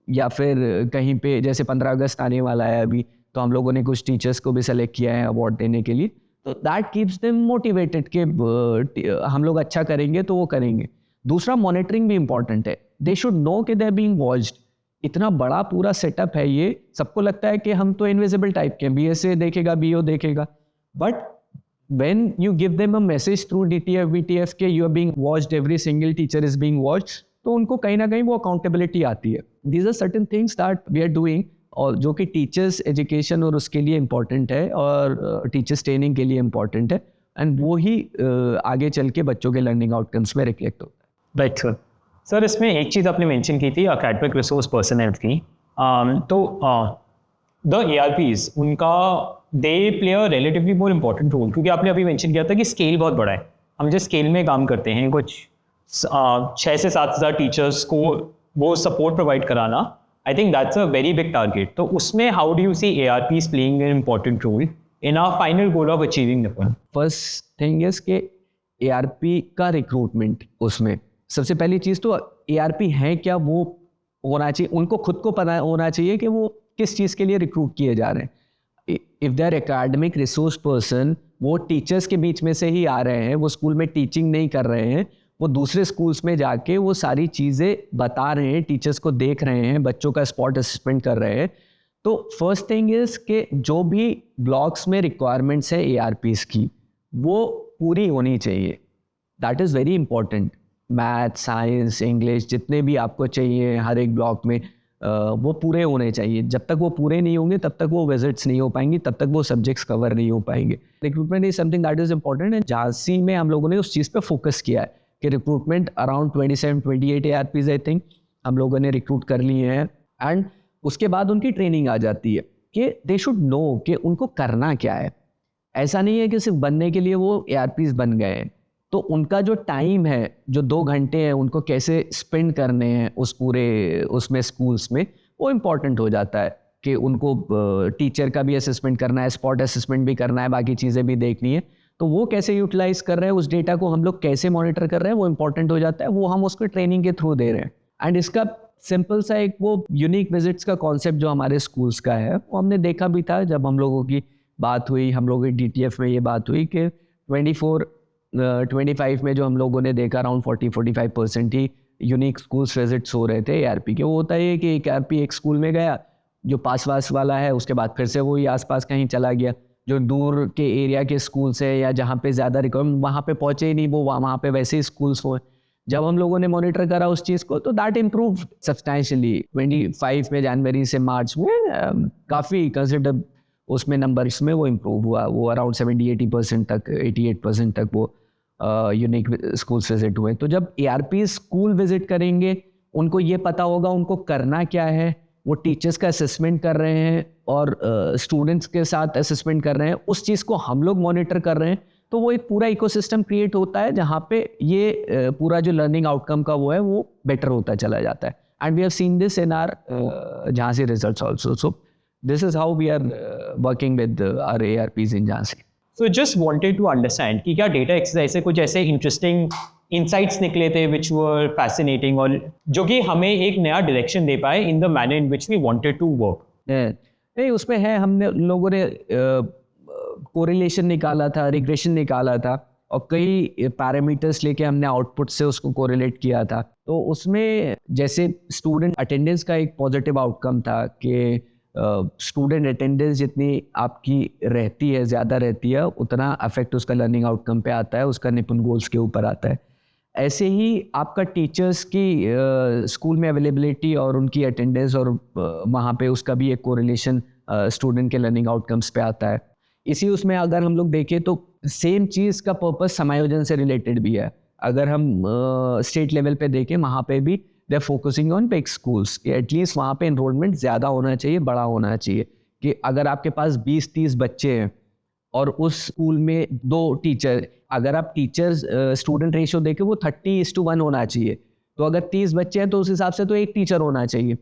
या फिर कहीं पे, जैसे 15 अगस्त आने वाला है अभी, तो हम लोगों ने कुछ टीचर्स को भी सेलेक्ट किया है अवार्ड देने के लिए, तो दैट कीप्स देम मोटिवेटेड कि हम लोग अच्छा करेंगे तो वो करेंगे। दूसरा, मॉनिटरिंग भी इंपॉर्टेंट है, दे शुड नो कि दे आर बीइंग वॉच्ड। इतना बड़ा पूरा सेटअप है ये, सबको लगता है कि हम तो इनविजिबल टाइप के हैं, BSA देखेगा, BO देखेगा, but when you give them a message through DTF VTF के you are being watched, every single teacher is being watched, तो उनको कहीं ना कहीं वो अकाउंटेबिलिटी आती है। These are certain things that we are doing, और जो कि टीचर्स एजुकेशन और उसके लिए इम्पॉर्टेंट है और टीचर्स ट्रेनिंग के लिए इम्पॉर्टेंट है, एंड वो ही आगे चल के बच्चों के लर्निंग आउटकम्स में रिफ्लेक्ट होता है। Right sir. सर, इसमें एक चीज़ आपने मेंशन की थी अकेडमिक रिसोर्स पर्सनल की, तो द ARPs उनका they play a relatively more important role, क्योंकि आपने अभी मेंशन किया था कि स्केल बहुत बड़ा है, हम जिस स्केल में काम करते हैं कुछ 6 से 7 हज़ार टीचर्स को वो सपोर्ट प्रोवाइड कराना, I think that's a very big target. तो उसमें how do you see ARPs playing an important role in our final goal of achieving the goal? First thing is के ARP का recruitment, उसमें सबसे पहली चीज़ तो ARP है क्या वो होना चाहिए, उनको खुद को पता होना चाहिए कि वो किस चीज़ के लिए रिक्रूट किए जा रहे हैं। If they are academic resource person, वो टीचर्स के बीच में से ही आ रहे हैं, वो स्कूल में टीचिंग नहीं कर रहे हैं, वो दूसरे स्कूल्स में जाके वो सारी चीज़ें बता रहे हैं, टीचर्स को देख रहे हैं, बच्चों का स्पॉट असेसमेंट कर रहे हैं। तो फर्स्ट थिंग इज़ कि जो भी ब्लॉक्स में रिक्वायरमेंट्स है ARPs की, वो पूरी होनी चाहिए। That is very important. Math, science, English, जितने भी आपको चाहिए हर एक ब्लॉक में, वो पूरे होने चाहिए। जब तक वो पूरे नहीं होंगे तब तक वो विजिट्स नहीं हो पाएंगी, तब तक वो सब्जेक्ट्स कवर नहीं हो पाएंगे। Recruitment is something that is important, and Jhansi में हम लोगों ने उस चीज़ पे फोकस किया है कि recruitment around 27-28 ARPs I think हम लोगों ने रिक्रूट कर लिए हैं, एंड उसके बाद उनकी ट्रेनिंग आ जाती है कि दे शुड नो कि उनको करना क्या है। ऐसा नहीं है कि सिर्फ बनने के लिए वो ARPs बन गए हैं, तो उनका जो टाइम है, जो 2 घंटे हैं, उनको कैसे स्पेंड करने हैं उस पूरे उसमें स्कूल्स में, वो इम्पॉर्टेंट हो जाता है कि उनको टीचर का भी असेसमेंट करना है, स्पॉट असेसमेंट भी करना है, बाकी चीज़ें भी देखनी है, तो वो कैसे यूटिलाइज कर रहे हैं उस डेटा को, हम लोग कैसे मॉनिटर कर रहे हैं, वो इंपॉर्टेंट हो जाता है। वो हम उसको ट्रेनिंग के थ्रू दे रहे हैं। एंड इसका सिंपल सा एक वो यूनिक विजिट्स का कॉन्सेप्ट जो हमारे स्कूल्स का है, वो हमने देखा भी था जब हम लोगों की बात हुई, हम लोगों की DTF में ये बात हुई कि 25 में जो हम लोगों ने देखा अराउंड 40-45% ही यूनिक स्कूल्स विजिट्स हो रहे थे ARP के। वो होता है कि एक ARP एक स्कूल में गया जो पास वाला है, उसके बाद फिर से वही आसपास कहीं चला गया, जो दूर के एरिया के स्कूल्स है या जहाँ पे ज़्यादा रिक्वायरमेंट, वहाँ पे पहुँचे ही नहीं, वो वहाँ पे वैसे ही स्कूल्स हुए। जब हम लोगों ने मॉनिटर करा उस चीज़ को, तो दैट इम्प्रूव सब्सटैंशियली 25 में, जनवरी से मार्च में काफ़ी कंसिडर उसमें नंबर्स में वो इम्प्रूव हुआ। वो अराउंड 70-80% तक, 88% तक वो यूनिक स्कूल्स विजिट हुए। तो जब ARP स्कूल विजिट करेंगे, उनको ये पता होगा उनको करना क्या है, वो टीचर्स का असेसमेंट कर रहे हैं और स्टूडेंट्स के साथ असेसमेंट कर रहे हैं, उस चीज़ को हम लोग मॉनिटर कर रहे हैं, तो वो एक पूरा इकोसिस्टम क्रिएट होता है जहाँ पे ये पूरा जो लर्निंग आउटकम का वो है वो बेटर होता चला जाता है। And we have seen this in our Jhansi results also. So this is how we are working with our ARPs in Jhansi. So just wanted to understand कि क्या डेटा एक्सरसाइज से कुछ ऐसे इंटरेस्टिंग इंसाइट्स निकले थे which were fascinating और जो कि हमें एक नया डायरेक्शन दे पाए in the manner in which we wanted to work? नहीं, उसमें है, हमने लोगों ने कोरिलेशन निकाला था, रिग्रेशन निकाला था, और कई पैरामीटर्स लेके हमने आउटपुट से उसको कोरिलेट किया था। तो उसमें जैसे स्टूडेंट अटेंडेंस का एक पॉजिटिव आउटकम था कि स्टूडेंट अटेंडेंस जितनी आपकी रहती है, ज़्यादा रहती है, उतना अफेक्ट उसका लर्निंग आउटकम पे आता है, उसका निपुण गोल्स के ऊपर आता है। ऐसे ही आपका टीचर्स की स्कूल में अवेलेबिलिटी और उनकी अटेंडेंस और वहाँ पे उसका भी एक कोरिलेशन स्टूडेंट के लर्निंग आउटकम्स पे आता है। इसी उसमें अगर हम लोग देखें तो सेम चीज़ का पर्पस समायोजन से रिलेटेड भी है। अगर हम स्टेट लेवल पे देखें, वहाँ पे भी they are focusing on big schools, at least वहाँ पे इनरोलमेंट ज़्यादा होना चाहिए, बड़ा होना चाहिए। कि अगर आपके पास 20-30 बच्चे हैं और उस स्कूल में 2 टीचर, अगर आप टीचर्स स्टूडेंट रेशियो देखें वो 30:1 होना चाहिए। तो अगर 30 बच्चे हैं तो उस हिसाब से तो 1 टीचर होना चाहिए।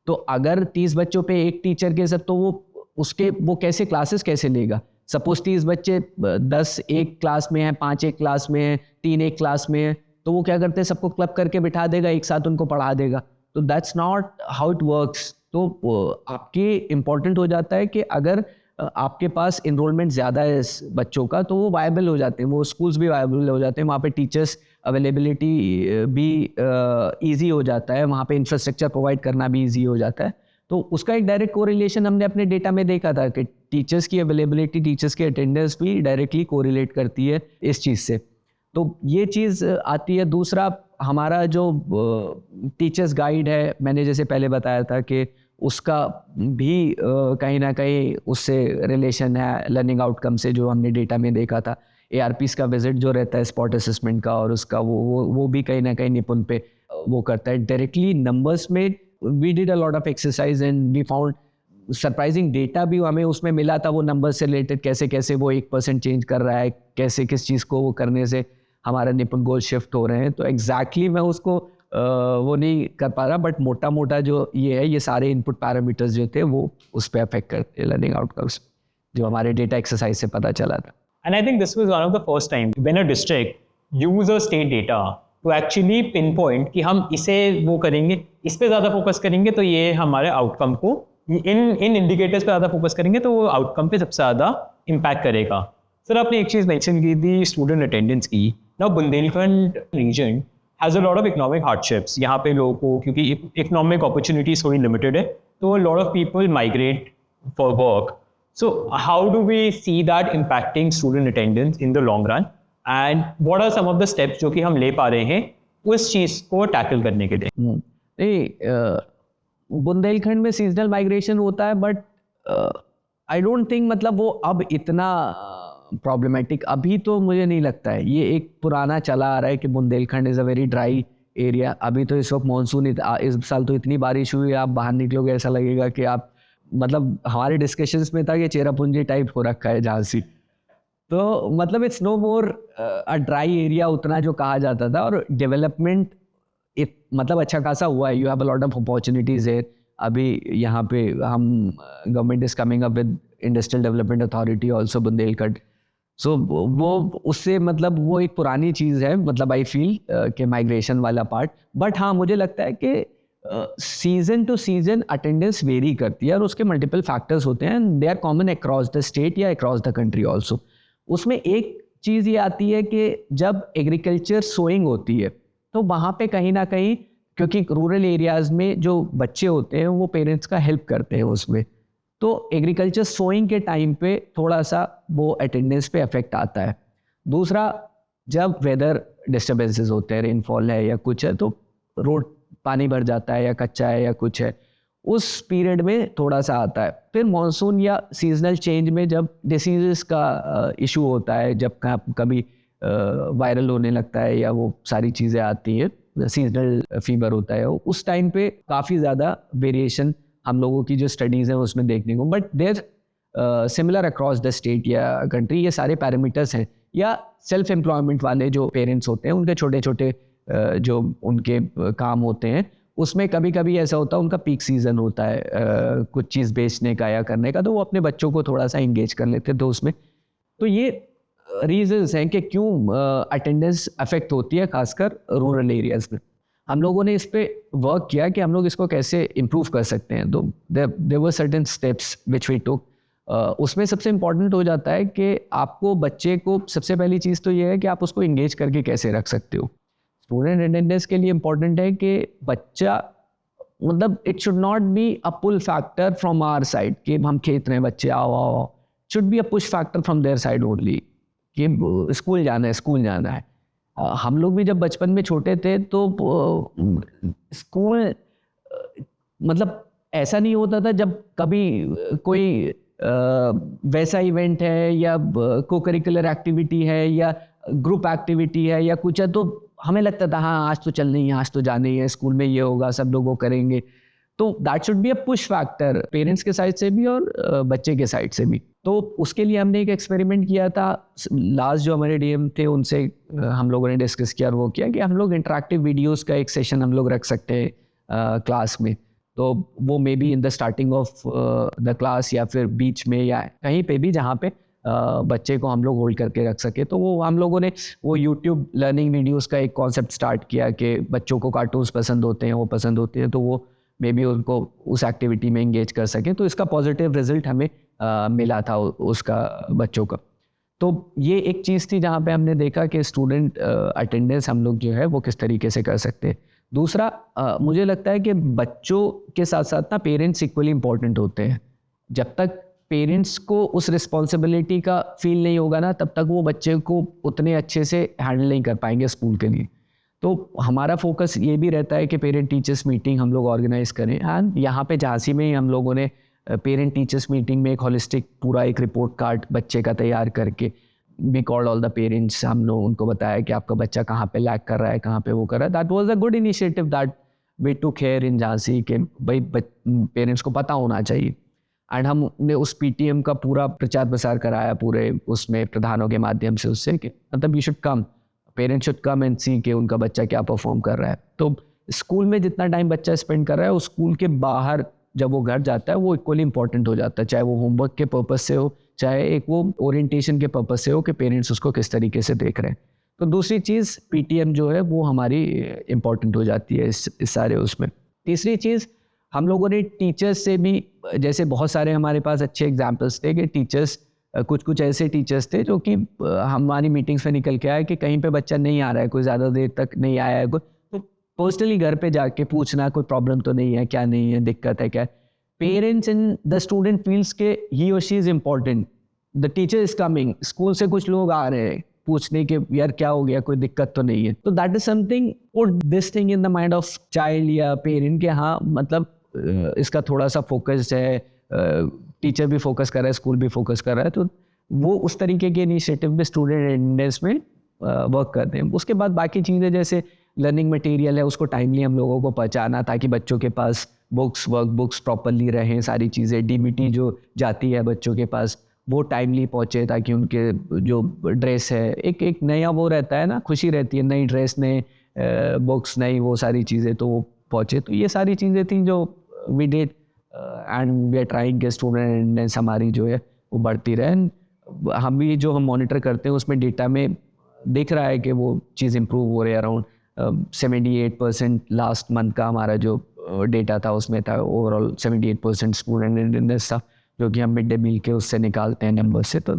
तो अगर 30 बच्चों पे 1 टीचर के साथ, तो वो कैसे क्लासेस कैसे लेगा? सपोज 30 बच्चे 10 एक क्लास में हैं, 5 एक क्लास में हैं, 3 एक क्लास में हैं, तो वो क्या करते हैं, सबको क्लब करके बिठा देगा, एक साथ उनको पढ़ा देगा। तो that's not how it works. तो आपके इम्पॉर्टेंट हो जाता है कि अगर आपके पास इनरोलमेंट ज़्यादा है इस बच्चों का, तो वो वायबल हो जाते हैं, वो स्कूल्स भी वायबल हो जाते हैं, वहाँ पे टीचर्स अवेलेबिलिटी भी ईजी हो जाता है, वहाँ पे इंफ्रास्ट्रक्चर प्रोवाइड करना भी ईजी हो जाता है। तो उसका एक डायरेक्ट कोरिलेशन हमने अपने डेटा में देखा था कि टीचर्स की अवेलेबिलिटी, टीचर्स की अटेंडेंस भी डायरेक्टली कोरिलेट करती है इस चीज़ से। तो ये चीज़ आती है। दूसरा, हमारा जो टीचर्स गाइड है, मैंने जैसे पहले बताया था कि उसका भी कहीं ना कहीं उससे रिलेशन है लर्निंग आउटकम से, जो हमने डेटा में देखा था। ARPs का विजिट जो रहता है स्पॉट असेसमेंट का, और उसका वो भी कहीं ना कहीं निपुण पे वो करता है डायरेक्टली नंबर्स में। We did a lot of exercise and we found surprising data भी हमें उसमें मिला था, वो नंबर से रिलेटेड कैसे कैसे वो 1% चेंज कर रहा है, कैसे किस चीज़ को वो करने से हमारा निपुण गोल शिफ्ट हो रहे हैं। तो एग्जैक्टली मैं उसको वो नहीं कर पा रहा, बट मोटा मोटा जो ये है, ये सारे इनपुट पैरामीटर्स जो थे वो उस पर अफेक्ट करते हैं लर्निंग आउटकम्स, जो हमारे डेटा एक्सरसाइज से पता चला था। And I think this was one of the first time when a district use a state data to actually pinpoint कि हम इसे वो करेंगे, इस पे ज़्यादा फोकस करेंगे तो ये हमारे आउटकम को, इन इंडिकेटर्स पे ज़्यादा फोकस करेंगे तो वो आउटकम पे सबसे ज़्यादा इम्पैक्ट करेगा। सर, आपने एक चीज़ मेंशन की थी स्टूडेंट अटेंडेंस की। Now Bundelkhand region has a lot of economic hardships. यहाँ पे लोगों को, क्योंकि इकोनॉमिक अपॉर्चुनिटीज थोड़ी लिमिटेड है, तो lot of people migrate for work. So how do we see that impacting student attendance in the long run? And what are some of the steps जो कि हम ले पा रहे हैं उस चीज़ को टैकल करने के लिए? नहीं, बुंदेलखंड में सीजनल माइग्रेशन होता है, बट आई डोंट थिंक मतलब वो अब इतना प्रॉब्लमेटिक अभी तो मुझे नहीं लगता है। ये एक पुराना चला आ रहा है कि Bundelkhand is a very dry area. अभी तो इस वक्त मानसून, इस साल तो इतनी बारिश हुई, आप बाहर निकलोगे ऐसा लगेगा कि आप, मतलब हमारे डिस्कशंस में था कि चेरापूंजी टाइप हो रखा है झांसी। तो मतलब it's no more a dry area उतना जो कहा जाता था, और डेवलपमेंट मतलब अच्छा खासा हुआ है। You have a lot of opportunities है। अभी यहाँ पे हम government is coming up with industrial development authority also Bundelkhand. So वो उससे मतलब वो एक पुरानी चीज़ है, मतलब आई फील कि माइग्रेशन वाला पार्ट। बट हाँ, मुझे लगता है कि season to season attendance vary करती है, और उसके मल्टीपल फैक्टर्स होते हैं, they are common across the state या अक्रॉस द कंट्री ऑल्सो। उसमें एक चीज़ ये आती है कि जब एग्रीकल्चर सोइंग होती है तो वहाँ पे कहीं ना कहीं, क्योंकि रूरल एरियाज़ में जो बच्चे होते हैं वो पेरेंट्स का हेल्प करते हैं उसमें, तो एग्रीकल्चर सोइंग के टाइम पे थोड़ा सा वो अटेंडेंस पे अफेक्ट आता है। दूसरा, जब वेदर डिस्टर्बेंसेस होते हैं, रेनफॉल है या कुछ है, तो रोड पानी भर जाता है या कच्चा है या कुछ है, उस पीरियड में थोड़ा सा आता है। फिर मानसून या सीजनल चेंज में जब डिसीजेस का इशू होता है, जब कभी वायरल होने लगता है या वो सारी चीज़ें आती हैं, सीजनल फीवर होता है, उस टाइम पे काफ़ी ज़्यादा वेरिएशन हम लोगों की जो स्टडीज़ हैं उसमें देखने को। But they're similar across the state या कंट्री, ये सारे पैरामीटर्स हैं। या सेल्फ एम्प्लॉयमेंट वाले जो पेरेंट्स होते हैं, उनके छोटे छोटे जो उनके काम होते हैं, उसमें कभी कभी ऐसा होता है उनका पीक सीज़न होता है कुछ चीज़ बेचने का या करने का, तो वो अपने बच्चों को थोड़ा सा इंगेज कर लेते हैं। तो उसमें तो ये रीजंस हैं कि क्यों अटेंडेंस अफेक्ट होती है, खासकर रूरल एरियाज़ में। हम लोगों ने इस पे वर्क किया कि हम लोग इसको कैसे इम्प्रूव कर सकते हैं। तो there were certain steps which we took. उसमें सबसे इम्पॉर्टेंट हो जाता है कि आपको बच्चे को, सबसे पहली चीज़ तो ये है कि आप उसको इंगेज करके कैसे रख सकते हो। स्टूडेंट अटेंडेंस के लिए इम्पॉर्टेंट है कि बच्चा, मतलब it should not be a pull factor from our side कि हम खेत रहे हैं बच्चे आओ आओ, should be a push factor from their side only कि स्कूल जाना है, स्कूल जाना है। हम लोग भी जब बचपन में छोटे थे तो स्कूल मतलब ऐसा नहीं होता था, जब कभी कोई वैसा इवेंट है या को करिकुलर एक्टिविटी है या ग्रुप एक्टिविटी है या कुछ है, तो हमें लगता था हाँ आज तो चलना ही है, आज तो जाना ही है, स्कूल में ये होगा, सब लोग वो करेंगे। तो that should be a push factor parents के साइड से भी और बच्चे के साइड से भी। तो उसके लिए हमने एक एक्सपेरिमेंट किया था। लास्ट जो हमारे डीएम थे उनसे हम लोगों ने डिस्कस किया और वो किया कि हम लोग इंटरेक्टिव वीडियोस का एक सेशन हम लोग रख सकते हैं क्लास में। तो वो may be in the starting of the class या फिर बीच में या कहीं पे भी जहाँ पे बच्चे को हम लोग होल्ड करके रख सके। तो वो हम लोगों ने वो यूट्यूब लर्निंग वीडियोस का एक कॉन्सेप्ट स्टार्ट किया कि बच्चों को कार्टून्स पसंद होते हैं, वो पसंद होते हैं, तो वो मे बी उनको उस एक्टिविटी में इंगेज कर सकें। तो इसका पॉजिटिव रिजल्ट हमें मिला था उसका बच्चों का। तो ये एक चीज़ थी जहाँ पे हमने देखा कि स्टूडेंट अटेंडेंस हम लोग जो है वो किस तरीके से कर सकते हैं। दूसरा मुझे लगता है कि बच्चों के साथ साथ ना पेरेंट्स इक्वली इम्पॉर्टेंट होते हैं। जब तक पेरेंट्स को उस रिस्पॉन्सिबिलिटी का फील नहीं होगा ना, तब तक वो बच्चे को उतने अच्छे से हैंडल नहीं कर पाएंगे स्कूल के लिए। तो हमारा फोकस ये भी रहता है कि पेरेंट टीचर्स मीटिंग हम लोग ऑर्गेनाइज करें। एंड यहाँ पे झांसी में ही हम लोगों ने पेरेंट टीचर्स मीटिंग में एक होलिस्टिक पूरा एक रिपोर्ट कार्ड बच्चे का तैयार करके we called all the parents. हम लोग उनको बताया कि आपका बच्चा कहाँ पे लैग कर रहा है, कहाँ पे वो कर रहा है। That was a good initiative that we took care in Jhansi के भाई पेरेंट्स को पता होना चाहिए। एंड हमने उस पीटीएम का पूरा प्रचार प्रसार कराया पूरे उसमें प्रधानों के माध्यम से उससे कि मतलब you should come, parents should come and see कि उनका बच्चा क्या परफॉर्म कर रहा है। तो स्कूल में जितना टाइम बच्चा स्पेंड कर रहा है उस स्कूल के बाहर जब वो घर जाता है वो इक्वली इंपॉर्टेंट हो जाता है, चाहे वो होमवर्क के पर्पस से हो, चाहे एक वो ओरिएंटेशन के पर्पस से हो कि पेरेंट्स उसको किस तरीके से देख रहे हैं। तो दूसरी चीज़ पीटीएम जो है वो हमारी इम्पॉर्टेंट हो जाती है इस सारे उसमें। तीसरी चीज़ हम लोगों ने टीचर्स से भी, जैसे बहुत सारे हमारे पास अच्छे एग्जाम्पल्स थे कि टीचर्स कुछ ऐसे टीचर्स थे जो कि हमारी मीटिंग्स में निकल के आए कि कहीं पे बच्चा नहीं आ रहा है, कोई ज़्यादा देर तक नहीं आया है, तो पर्सनली घर पे जाके पूछना कोई प्रॉब्लम तो नहीं है, क्या नहीं है, दिक्कत है क्या। Parents and the student feels के ही और she is important, the teacher is coming, school से कुछ लोग आ रहे हैं पूछने के यार क्या हो गया, कोई दिक्कत तो नहीं है। तो that is something put this thing in the mind of child या पेरेंट के हाँ मतलब इसका थोड़ा सा फोकस है, टीचर भी फोकस कर रहा है, स्कूल भी फोकस कर रहा है। तो वो उस तरीके के इनिशिएटिव में स्टूडेंट अटेंडेंस में वर्क करते हैं। उसके बाद बाकी चीज़ें जैसे लर्निंग मटेरियल है उसको टाइमली हम लोगों को पहुंचाना ताकि बच्चों के पास बुक्स वर्क बुक्स प्रॉपरली रहें, सारी चीज़ें डीबीटी जो जाती है बच्चों के पास वो टाइमली पहुँचे ताकि उनके जो ड्रेस है एक नया वो रहता है ना, खुशी रहती है, नई ड्रेस, नए बुक्स, नई वो सारी चीज़ें तो वो पहुँचे। तो ये सारी चीज़ें थी जो we did and we are trying के स्टूडेंट अटेंडेंस हमारी जो है वो बढ़ती रहे। हम भी जो हम मॉनिटर करते हैं उसमें डेटा में दिख रहा है कि वो चीज़ इम्प्रूव हो रही है। अराउंड 78% लास्ट मंथ का हमारा जो डेटा था उसमें था ओवरऑल 78% स्टूडेंट अटेंडेंस था, जो कि हम मिड डे मील के उससे निकालते हैं नंबर से। तो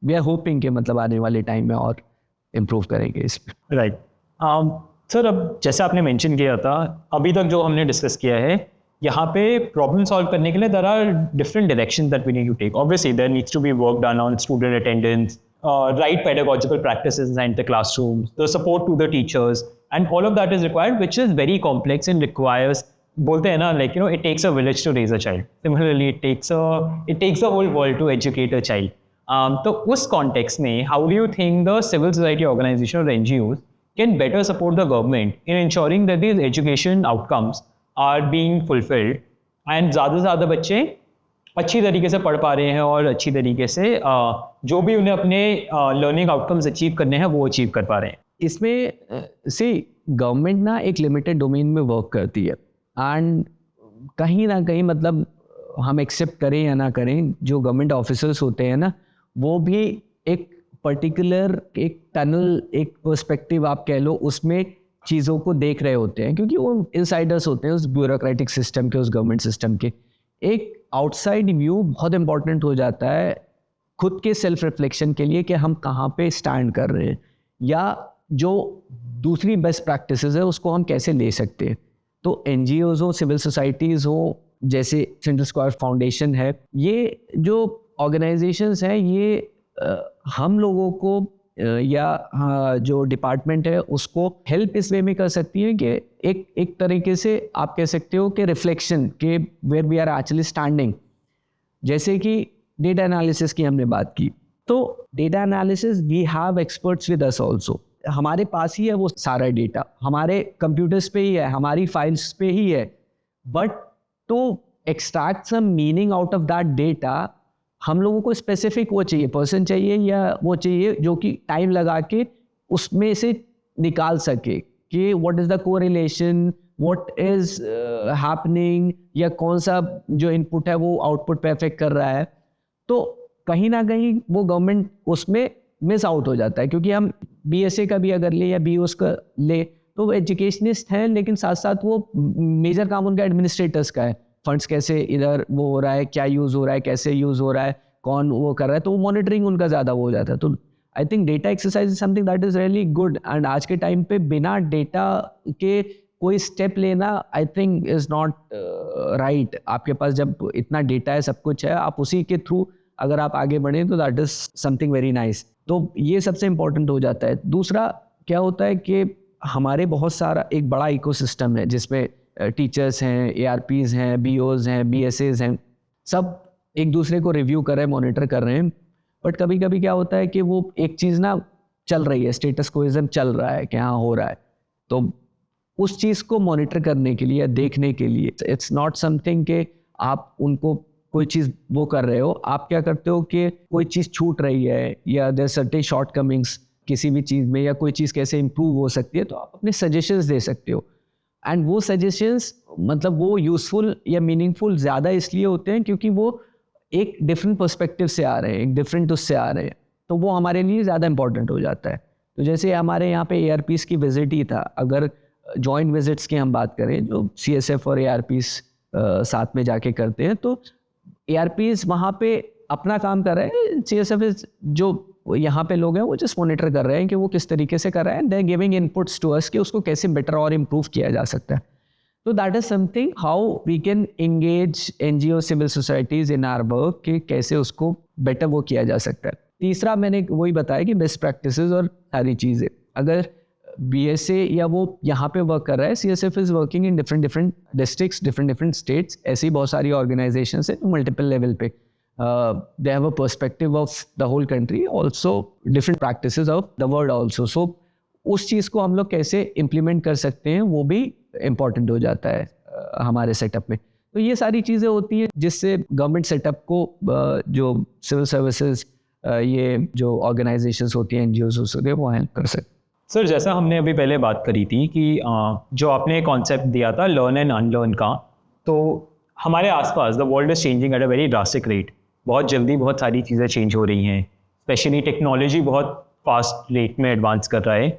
वी आर होपिंग कि मतलब आने वाले टाइम में और इम्प्रूव करेंगे इसमें। राइट सर, अब जैसे आपने मेंशन किया था, अभी तक जो हमने डिस्कस किया है यहाँ पे प्रॉब्लम सॉल्व करने के लिए there are different directions that we need to take. Obviously there needs to be work done on student attendance, right pedagogical practices inside the classrooms, the support to the teachers, and all of that is required, which is very complex and requires, bolte hai na, like, you know, it takes a village to raise a child. Similarly, it takes the whole world to educate a child. So us context mein, how do you think the civil society organization or NGOs can better support the government in ensuring that these education outcomes are being fulfilled and ज़्यादा से ज़्यादा बच्चे अच्छी तरीके से पढ़ पा रहे हैं और अच्छी तरीके से जो भी उन्हें अपने लर्निंग आउटकम्स अचीव करने हैं वो अचीव कर पा रहे हैं? इसमें से गवर्नमेंट ना एक लिमिटेड डोमेन में वर्क करती है एंड कहीं ना कहीं मतलब हम एक्सेप्ट करें या ना करें, जो गवर्नमेंट ऑफिसर्स होते हैं ना वो भी एक पर्टिकुलर एक टनल, एक पर्सपेक्टिव आप कह लो, उसमें चीज़ों को देख रहे होते हैं क्योंकि वो इनसाइडर्स होते हैं उस ब्यूरोक्रेटिक सिस्टम के, उस गवर्नमेंट सिस्टम के। एक आउटसाइड व्यू बहुत इंपॉर्टेंट हो जाता है खुद के सेल्फ रिफ्लेक्शन के लिए कि हम कहाँ पे स्टैंड कर रहे हैं या जो दूसरी बेस्ट प्रैक्टिसेस है उसको हम कैसे ले सकते हैं। तो एनजीओज हो, सिविल सोसाइटीज़ हो, जैसे सेंट्रल स्क्वायर फाउंडेशन है, ये जो ऑर्गेनाइजेशंस हैं ये हम लोगों को या जो डिपार्टमेंट है उसको हेल्प इस वे में कर सकती है कि एक तरीके से आप कह सकते हो कि रिफ्लेक्शन के where we are actually standing. जैसे कि डेटा एनालिसिस की हमने बात की, तो data analysis we have experts with us also, हमारे पास ही है वो सारा डेटा, हमारे कंप्यूटर्स पे ही है, हमारी फाइल्स पे ही है, but to extract some meaning out of that data, हम लोगों को स्पेसिफिक वो चाहिए, पर्सन चाहिए या वो चाहिए जो कि टाइम लगा के उसमें से निकाल सके कि what is the correlation, what is happening, या कौन सा जो इनपुट है वो आउटपुट पे अफेक्ट कर रहा है। तो कहीं ना कहीं वो गवर्नमेंट उसमें मिस आउट हो जाता है, क्योंकि हम BSA का भी अगर ले या BOS का ले तो वो एजुकेशनिस्ट हैं, लेकिन साथ साथ वो मेजर काम उनका एडमिनिस्ट्रेटर्स का है। फंड्स कैसे इधर वो हो रहा है, क्या यूज़ हो रहा है, कैसे यूज़ हो रहा है, कौन वो कर रहा है, तो वो मॉनिटरिंग उनका ज़्यादा वो हो जाता है। तो I think data exercise is something that is really good, and आज के टाइम पे बिना डेटा के कोई स्टेप लेना I think is not right. आपके पास जब इतना डेटा है, सब कुछ है, आप उसी के थ्रू अगर आप आगे बढ़ें तो that is something very nice. तो ये सबसे इम्पोर्टेंट हो जाता है। दूसरा क्या होता है कि हमारे बहुत सारा एक बड़ा इकोसिस्टम है जिसमें टीचर्स हैं, ARPs हैं, BOs हैं, BSAs हैं, सब एक दूसरे को रिव्यू कर रहे हैं, मॉनिटर कर रहे हैं। बट कभी कभी क्या होता है कि वो एक चीज़ ना चल रही है, स्टेटस कोइज्म चल रहा है कि हाँ हो रहा है, तो उस चीज़ को मॉनिटर करने के लिए या देखने के लिए इट्स नॉट समथिंग कि आप उनको कोई चीज़ वो कर रहे हो, आप क्या करते हो कि कोई चीज़ छूट रही है या देयर सर्टेन शॉर्टकमिंग्स किसी भी चीज़ में, या कोई चीज़ कैसे इम्प्रूव हो सकती है, तो आप अपने सजेशंस दे सकते हो। एंड वो सजेशंस मतलब वो यूज़फुल या मीनिंगफुल ज़्यादा इसलिए होते हैं क्योंकि वो एक डिफरेंट पर्सपेक्टिव से आ रहे हैं, एक डिफरेंट उससे आ रहे हैं, तो वो हमारे लिए ज़्यादा इंपॉर्टेंट हो जाता है। तो जैसे हमारे यहाँ पे ARPs की विजिट ही था, अगर जॉइंट विजिट्स की हम बात करें जो CSF और ARPs साथ में जाके करते हैं, तो ARPs वहाँ पे अपना काम कर रहे हैं, CSF जो यहाँ पे लोग हैं वो जस्ट मॉनिटर कर रहे हैं कि वो किस तरीके से कर रहे हैं, they are giving inputs to us कि उसको कैसे बेटर और इम्प्रूव किया जा सकता है। तो that is something how we can engage NGO civil societies in our work कि कैसे उसको बेटर वो किया जा सकता है। तीसरा मैंने वही बताया कि बेस्ट प्रैक्टिसेस और सारी चीज़ें, अगर BSA या वो यहाँ पे वर्क कर रहा है, CSF is working in different districts, different states, ऐसी बहुत सारी ऑर्गेनाइजेशंस हैं मल्टीपल लेवल पे। They have a perspective of the whole country, also different practices of the world also. So उस चीज़ को हम लोग कैसे इम्प्लीमेंट कर सकते हैं वो भी इम्पॉर्टेंट हो जाता है हमारे सेटअप में। तो ये सारी चीज़ें होती हैं जिससे गवर्नमेंट सेटअप को जो सिविल सर्विसेज ये जो ऑर्गेनाइजेशंस होती हैं, NGOs होते हैं, वो हेल्प कर सकते हैं। सर, जैसा हमने अभी पहले बात करी थी कि जो आपने कॉन्सेप्ट दिया था लर्न एंड अनलर्न का, तो हमारे आसपास the world is changing at a very drastic rate. बहुत जल्दी बहुत सारी चीज़ें चेंज हो रही हैं, स्पेशली टेक्नोलॉजी बहुत फास्ट रेट में एडवांस कर रहा है।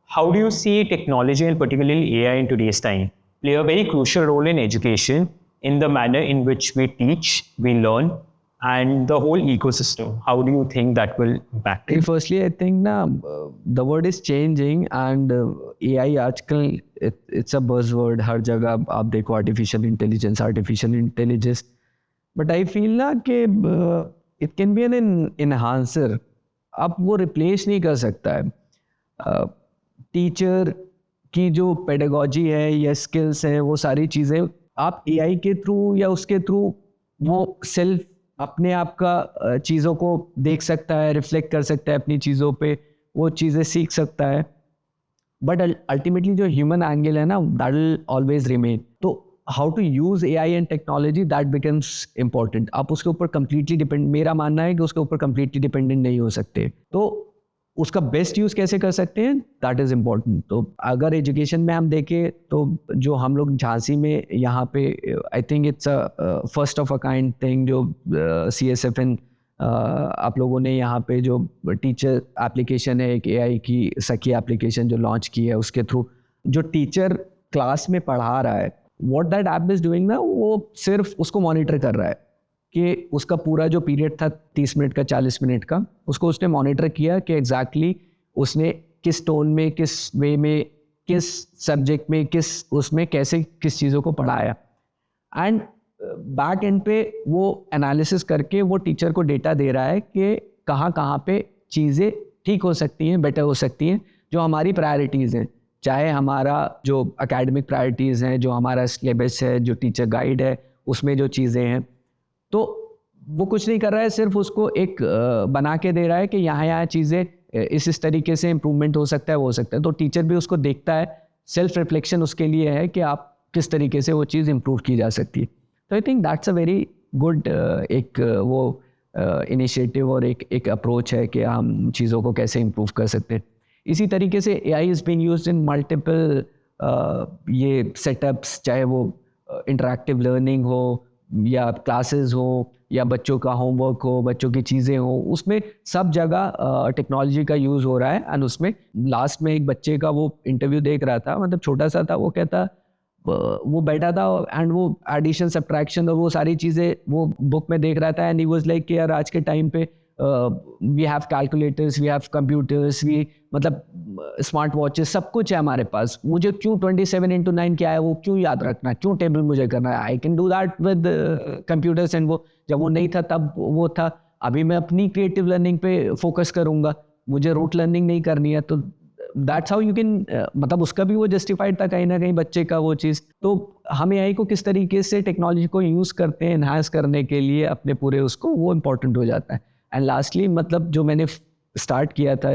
How do you see technology and particularly AI in today's time play a very crucial role in education in the manner in which we teach, we learn and the whole ecosystem? How do you think that will impact it? Firstly, I think the world is changing and AI आजकल it's a buzzword, हर जगह आप देखो artificial intelligence, but I feel ना कि it can be an enhancer, अब वो replace नहीं कर सकता है। टीचर की जो pedagogy है या skills हैं, वो सारी चीज़ें आप AI के थ्रू या उसके थ्रू वो सेल्फ अपने आप का चीज़ों को देख सकता है, रिफ्लेक्ट कर सकता है अपनी चीज़ों पे, वो चीज़ें सीख सकता है, बट अल्टीमेटली जो ह्यूमन एंगल है ना, दैट विल ऑलवेज रिमेन। तो how to use AI and technology, that becomes important. आप उसके ऊपर कम्प्लीटली डिपेंड, मेरा मानना है कि उसके ऊपर कम्प्लीटली डिपेंडेंट नहीं हो सकते, तो उसका बेस्ट यूज़ कैसे कर सकते हैं, दैट इज़ इम्पॉर्टेंट। तो अगर एजुकेशन में हम देखें तो जो हम लोग झांसी में यहाँ पे, I think it's a first of a kind thing जो CSF एंड आप लोगों ने यहाँ पे जो टीचर एप्लीकेशन है, एक AI की सखी एप्लीकेशन जो लॉन्च की है, उसके थ्रू जो टीचर क्लास में पढ़ा रहा है, what that app is doing ना, वो सिर्फ उसको मॉनिटर कर रहा है कि उसका पूरा जो पीरियड था 30 मिनट का, 40 मिनट का, उसको उसने मॉनिटर किया कि एग्जैक्टली उसने किस टोन में, किस वे में, किस सब्जेक्ट में, किस उसमें कैसे किस चीज़ों को पढ़ाया, एंड बैक एंड पे वो एनालिसिस करके वो टीचर को डेटा दे रहा है कि कहाँ कहाँ पे चीज़ें ठीक हो सकती हैं, बेटर हो सकती हैं, जो हमारी प्रायोरिटीज़ हैं, चाहे हमारा जो एकेडमिक प्रायोरिटीज़ हैं, जो हमारा सिलेबस है, जो टीचर गाइड है, उसमें जो चीज़ें हैं। तो वो कुछ नहीं कर रहा है, सिर्फ उसको एक बना के दे रहा है कि यहाँ चीज़ें इस तरीके से इम्प्रूवमेंट हो सकता है, वो हो सकता है। तो टीचर भी उसको देखता है, सेल्फ रिफ्लेक्शन उसके लिए है कि आप किस तरीके से वो चीज़ इम्प्रूव की जा सकती है। तो आई think that's a very good एक वो इनिशिएटिव और एक अप्रोच है कि हम चीज़ों को कैसे इम्प्रूव कर सकते हैं. इसी तरीके से AI is being used in multiple ये सेटअप्स, चाहे वो इंटरैक्टिव लर्निंग हो या क्लासेस हो या बच्चों का होमवर्क हो, बच्चों की चीज़ें हो, उसमें सब जगह टेक्नोलॉजी का यूज़ हो रहा है. एंड उसमें लास्ट में एक बच्चे का वो इंटरव्यू देख रहा था, मतलब छोटा सा था, वो कहता वो बैठा था एंड वो एडिशन सब्ट्रैक्शन और वो सारी चीज़ें वो बुक में देख रहा था. एंड ही वाज लाइक कि यार आज के टाइम पे we have calculators, we have computers, we मतलब स्मार्ट वॉचेस, सब कुछ है हमारे पास. मुझे क्यों 27x9 क्या है वो क्यों याद रखना, क्यों टेबल मुझे करना है. I can do that with computers. And वो जब वो नहीं था तब वो था. अभी मैं अपनी क्रिएटिव लर्निंग पे फोकस करूँगा, मुझे रूट लर्निंग नहीं करनी है. तो दैट्स हाउ यू कैन मतलब उसका भी वो जस्टिफाइड था कहीं ना कहीं बच्चे का वो चीज़. तो हम AI को किस तरीके से टेक्नोलॉजी को यूज़ करते हैं एनहांस करने के लिए अपने पूरे उसको, वो इम्पोर्टेंट हो जाता है. एंड लास्टली मतलब जो मैंने स्टार्ट किया था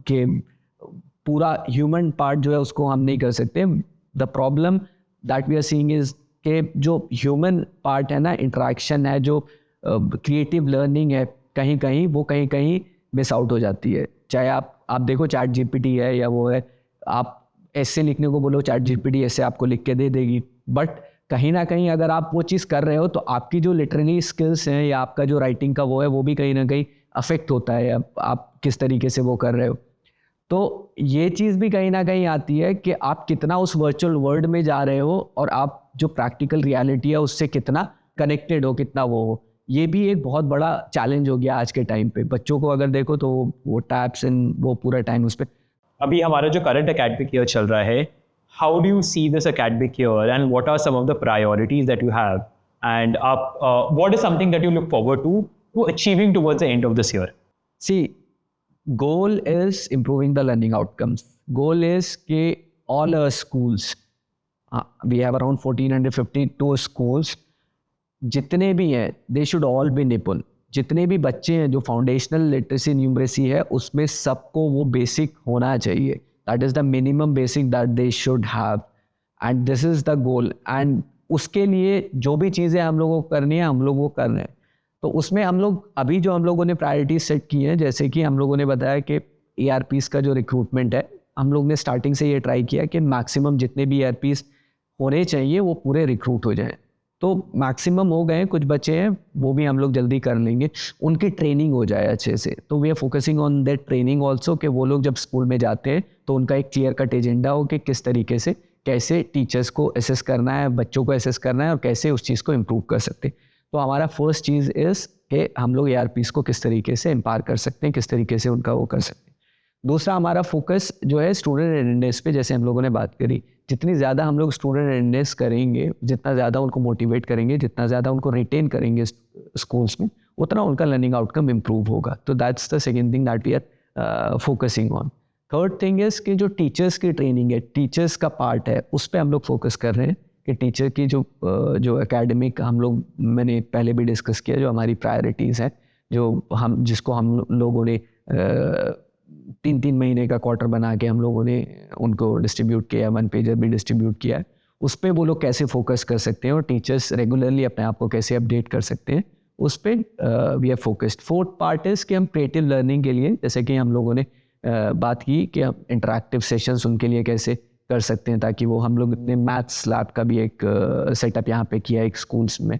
कि पूरा ह्यूमन पार्ट जो है उसको हम नहीं कर सकते. The problem that we are seeing is कि जो ह्यूमन पार्ट है ना, इंटरेक्शन है, जो क्रिएटिव लर्निंग है, कहीं कहीं वो कहीं कहीं मिस आउट हो जाती है. चाहे आप देखो चैट GPT है या वो है, आप ऐसे लिखने को बोलो चैट GPT ऐसे आपको लिख के दे देगी. बट कहीं ना कहीं अगर आप वो चीज़ कर रहे हो तो आपकी जो लिटरेरी स्किल्स हैं या आपका जो राइटिंग का वो है वो भी कहीं ना कहीं अफेक्ट होता है. आप किस तरीके से वो कर रहे हो. तो ये चीज़ भी कहीं ना कहीं आती है कि आप कितना उस वर्चुअल वर्ल्ड में जा रहे हो और आप जो प्रैक्टिकल रियलिटी है उससे कितना कनेक्टेड हो, कितना वो हो. ये भी एक बहुत बड़ा चैलेंज हो गया आज के टाइम पे. बच्चों को अगर देखो तो वो टैब्स एंड वो पूरा टाइम उस पर. अभी हमारा जो करंट एकेडमिक ईयर चल रहा है, how do you see this academic year and what are some of the priorities that you have and आप what is something that you look forward to achieving towards the end of this year? See, goal is improving the learning outcomes. Goal is कि all our schools, we have around 1452 schools, जितने भी हैं they should all be निपुण. जितने भी बच्चे हैं जो फाउंडेशनल लिटरेसी न्यूमरेसी है उसमें सबको वो बेसिक होना चाहिए. That is the minimum basic that they should have and this is the goal. And उसके लिए जो भी चीज़ें हम लोगों को करनी है हम लोग वो कर रहे हैं. तो उसमें हम लोग अभी जो हम लोगों ने प्रायोरिटीज सेट की हैं, जैसे कि हम लोगों ने बताया कि ARPs का जो रिक्रूटमेंट है, हम लोग ने स्टार्टिंग से ये ट्राई किया कि मैक्सिमम जितने भी ARPs होने चाहिए वो पूरे रिक्रूट हो जाएं. तो मैक्सिमम हो गए, कुछ बचे हैं वो भी हम लोग जल्दी कर लेंगे. उनकी ट्रेनिंग हो जाए अच्छे से. तो we are focusing on that training also कि वो लोग जब स्कूल में जाते हैं तो उनका एक क्लियर कट एजेंडा हो कि किस तरीके से कैसे टीचर्स को असेस करना है, बच्चों को असेस करना है और कैसे उस चीज़ को इम्प्रूव कर सकते हैं. तो हमारा फर्स्ट चीज़ इज़ कि हम लोग ARPs को किस तरीके से एम्पावर कर सकते हैं, किस तरीके से उनका वो कर सकते हैं. दूसरा हमारा फोकस जो है स्टूडेंट अटेंडेंस पे, जैसे हम लोगों ने बात करी, जितनी ज़्यादा हम लोग स्टूडेंट अटेंडेंस करेंगे, जितना ज़्यादा उनको मोटिवेट करेंगे, जितना ज़्यादा उनको रिटेन करेंगे स्कूल्स में, उतना उनका लर्निंग आउटकम इम्प्रूव होगा. तो that's the second thing that we are focusing on. Third thing is कि जो टीचर्स की ट्रेनिंग है, टीचर्स का पार्ट है, उस पर हम लोग फोकस कर रहे हैं कि टीचर की जो एकेडमिक हम लोग, मैंने पहले भी डिस्कस किया, जो हमारी प्रायोरिटीज़ हैं, जिसको हम लोगों ने 3-3 महीने का क्वार्टर बना के हम लोगों ने उनको डिस्ट्रीब्यूट किया, 1 पेजर भी डिस्ट्रीब्यूट किया है. उस पर वो लोग कैसे फोकस कर सकते हैं और टीचर्स रेगुलरली अपने आप को कैसे अपडेट कर सकते हैं, उस पर we are focused. Fourth part is कि हम क्रिएटिव लर्निंग के लिए, जैसे कि हम लोगों ने बात की कि हम इंटरैक्टिव सेशंस उनके लिए कैसे कर सकते हैं, ताकि वो, हम लोग ने मैथ्स लैब का भी एक सेटअप यहाँ पे किया एक स्कूल्स में.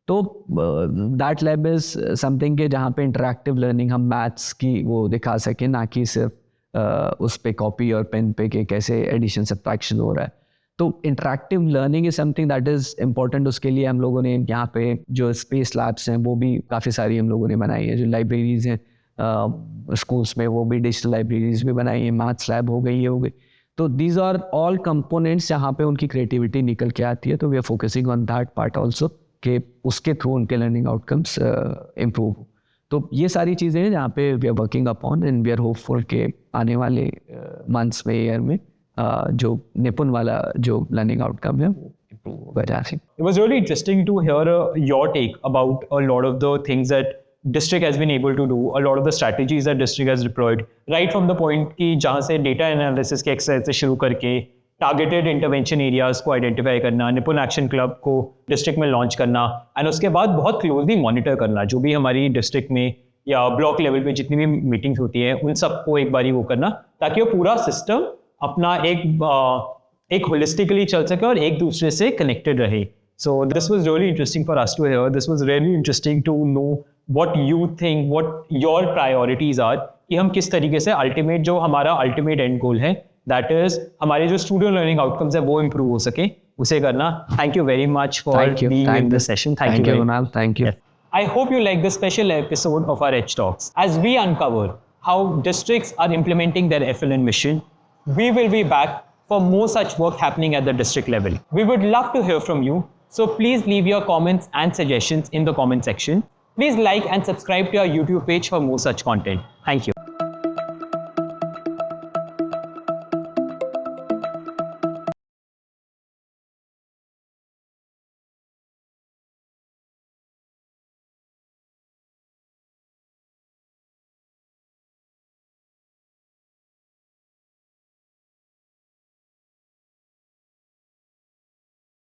तो दैट लैब इज़ समथिंग के जहाँ पे इंटरैक्टिव लर्निंग हम मैथ्स की वो दिखा सकें, ना कि सिर्फ उस पे कॉपी और पेन पे के कैसे एडिशन सब्ट्रैक्शन हो रहा है. तो interactive learning is something that is important. उसके लिए हम लोगों ने यहाँ पे जो स्पेस लैब्स हैं वो भी काफ़ी सारी हम लोगों ने बनाई है. जो लाइब्रेरीज़ हैं स्कूल्स में वो भी डिजिटल लाइब्रेरीज़ भी बनाई हैं. मैथ्स लैब हो गई, ये हो गई. तो दीज आर ऑल कंपोनेंट्स जहाँ पे उनकी क्रिएटिविटी निकल के आती है. तो we are focusing on that part also कि उसके थ्रू उनके लर्निंग आउटकम्स इम्प्रूव हो. तो ये सारी चीज़ें हैं जहाँ पे we are working upon and we are hopeful के आने वाले मंथ्स में, ईयर में जो निपुण वाला जो लर्निंग आउटकम है वो इम्प्रूव होगा जैसे. It was really interesting to hear your take about a lot of the things that district has been able to do, a lot of the strategies that district has deployed, right from the point कि जहाँ से data analysis के exercise से शुरू करके targeted intervention areas को identify करना, निपुण एक्शन क्लब को डिस्ट्रिक्ट में लॉन्च करना, एंड उसके बाद बहुत क्लोजली मॉनिटर करना, जो भी हमारी डिस्ट्रिक्ट में या ब्लॉक लेवल पे जितनी भी मीटिंग्स होती हैं उन सबको एक बारी वो करना, ताकि वो पूरा सिस्टम अपना एक होलिस्टिकली चल सके और एक दूसरे से कनेक्टेड रहे. So this was really interesting for us to hear. This was really interesting to know what you think, what your priorities are, कि हम किस तरीके से अल्टीमेट जो हमारा अल्टीमेट एंड गोल है, दैट इज हमारे जो स्टूडेंट लर्निंग आउटकम्स है वो इम्प्रूव हो सके, उसे करना. Thank you very much for being in this session. Thank you, Kunal. Thank you. I hope you like this special episode of our Edge Talks. As we uncover how districts are implementing their FLN mission, we will be back for more such work happening at the district level. We would love to hear from you, so please leave your comments and suggestions in the comment section. Please like and subscribe to our YouTube page for more such content. Thank you.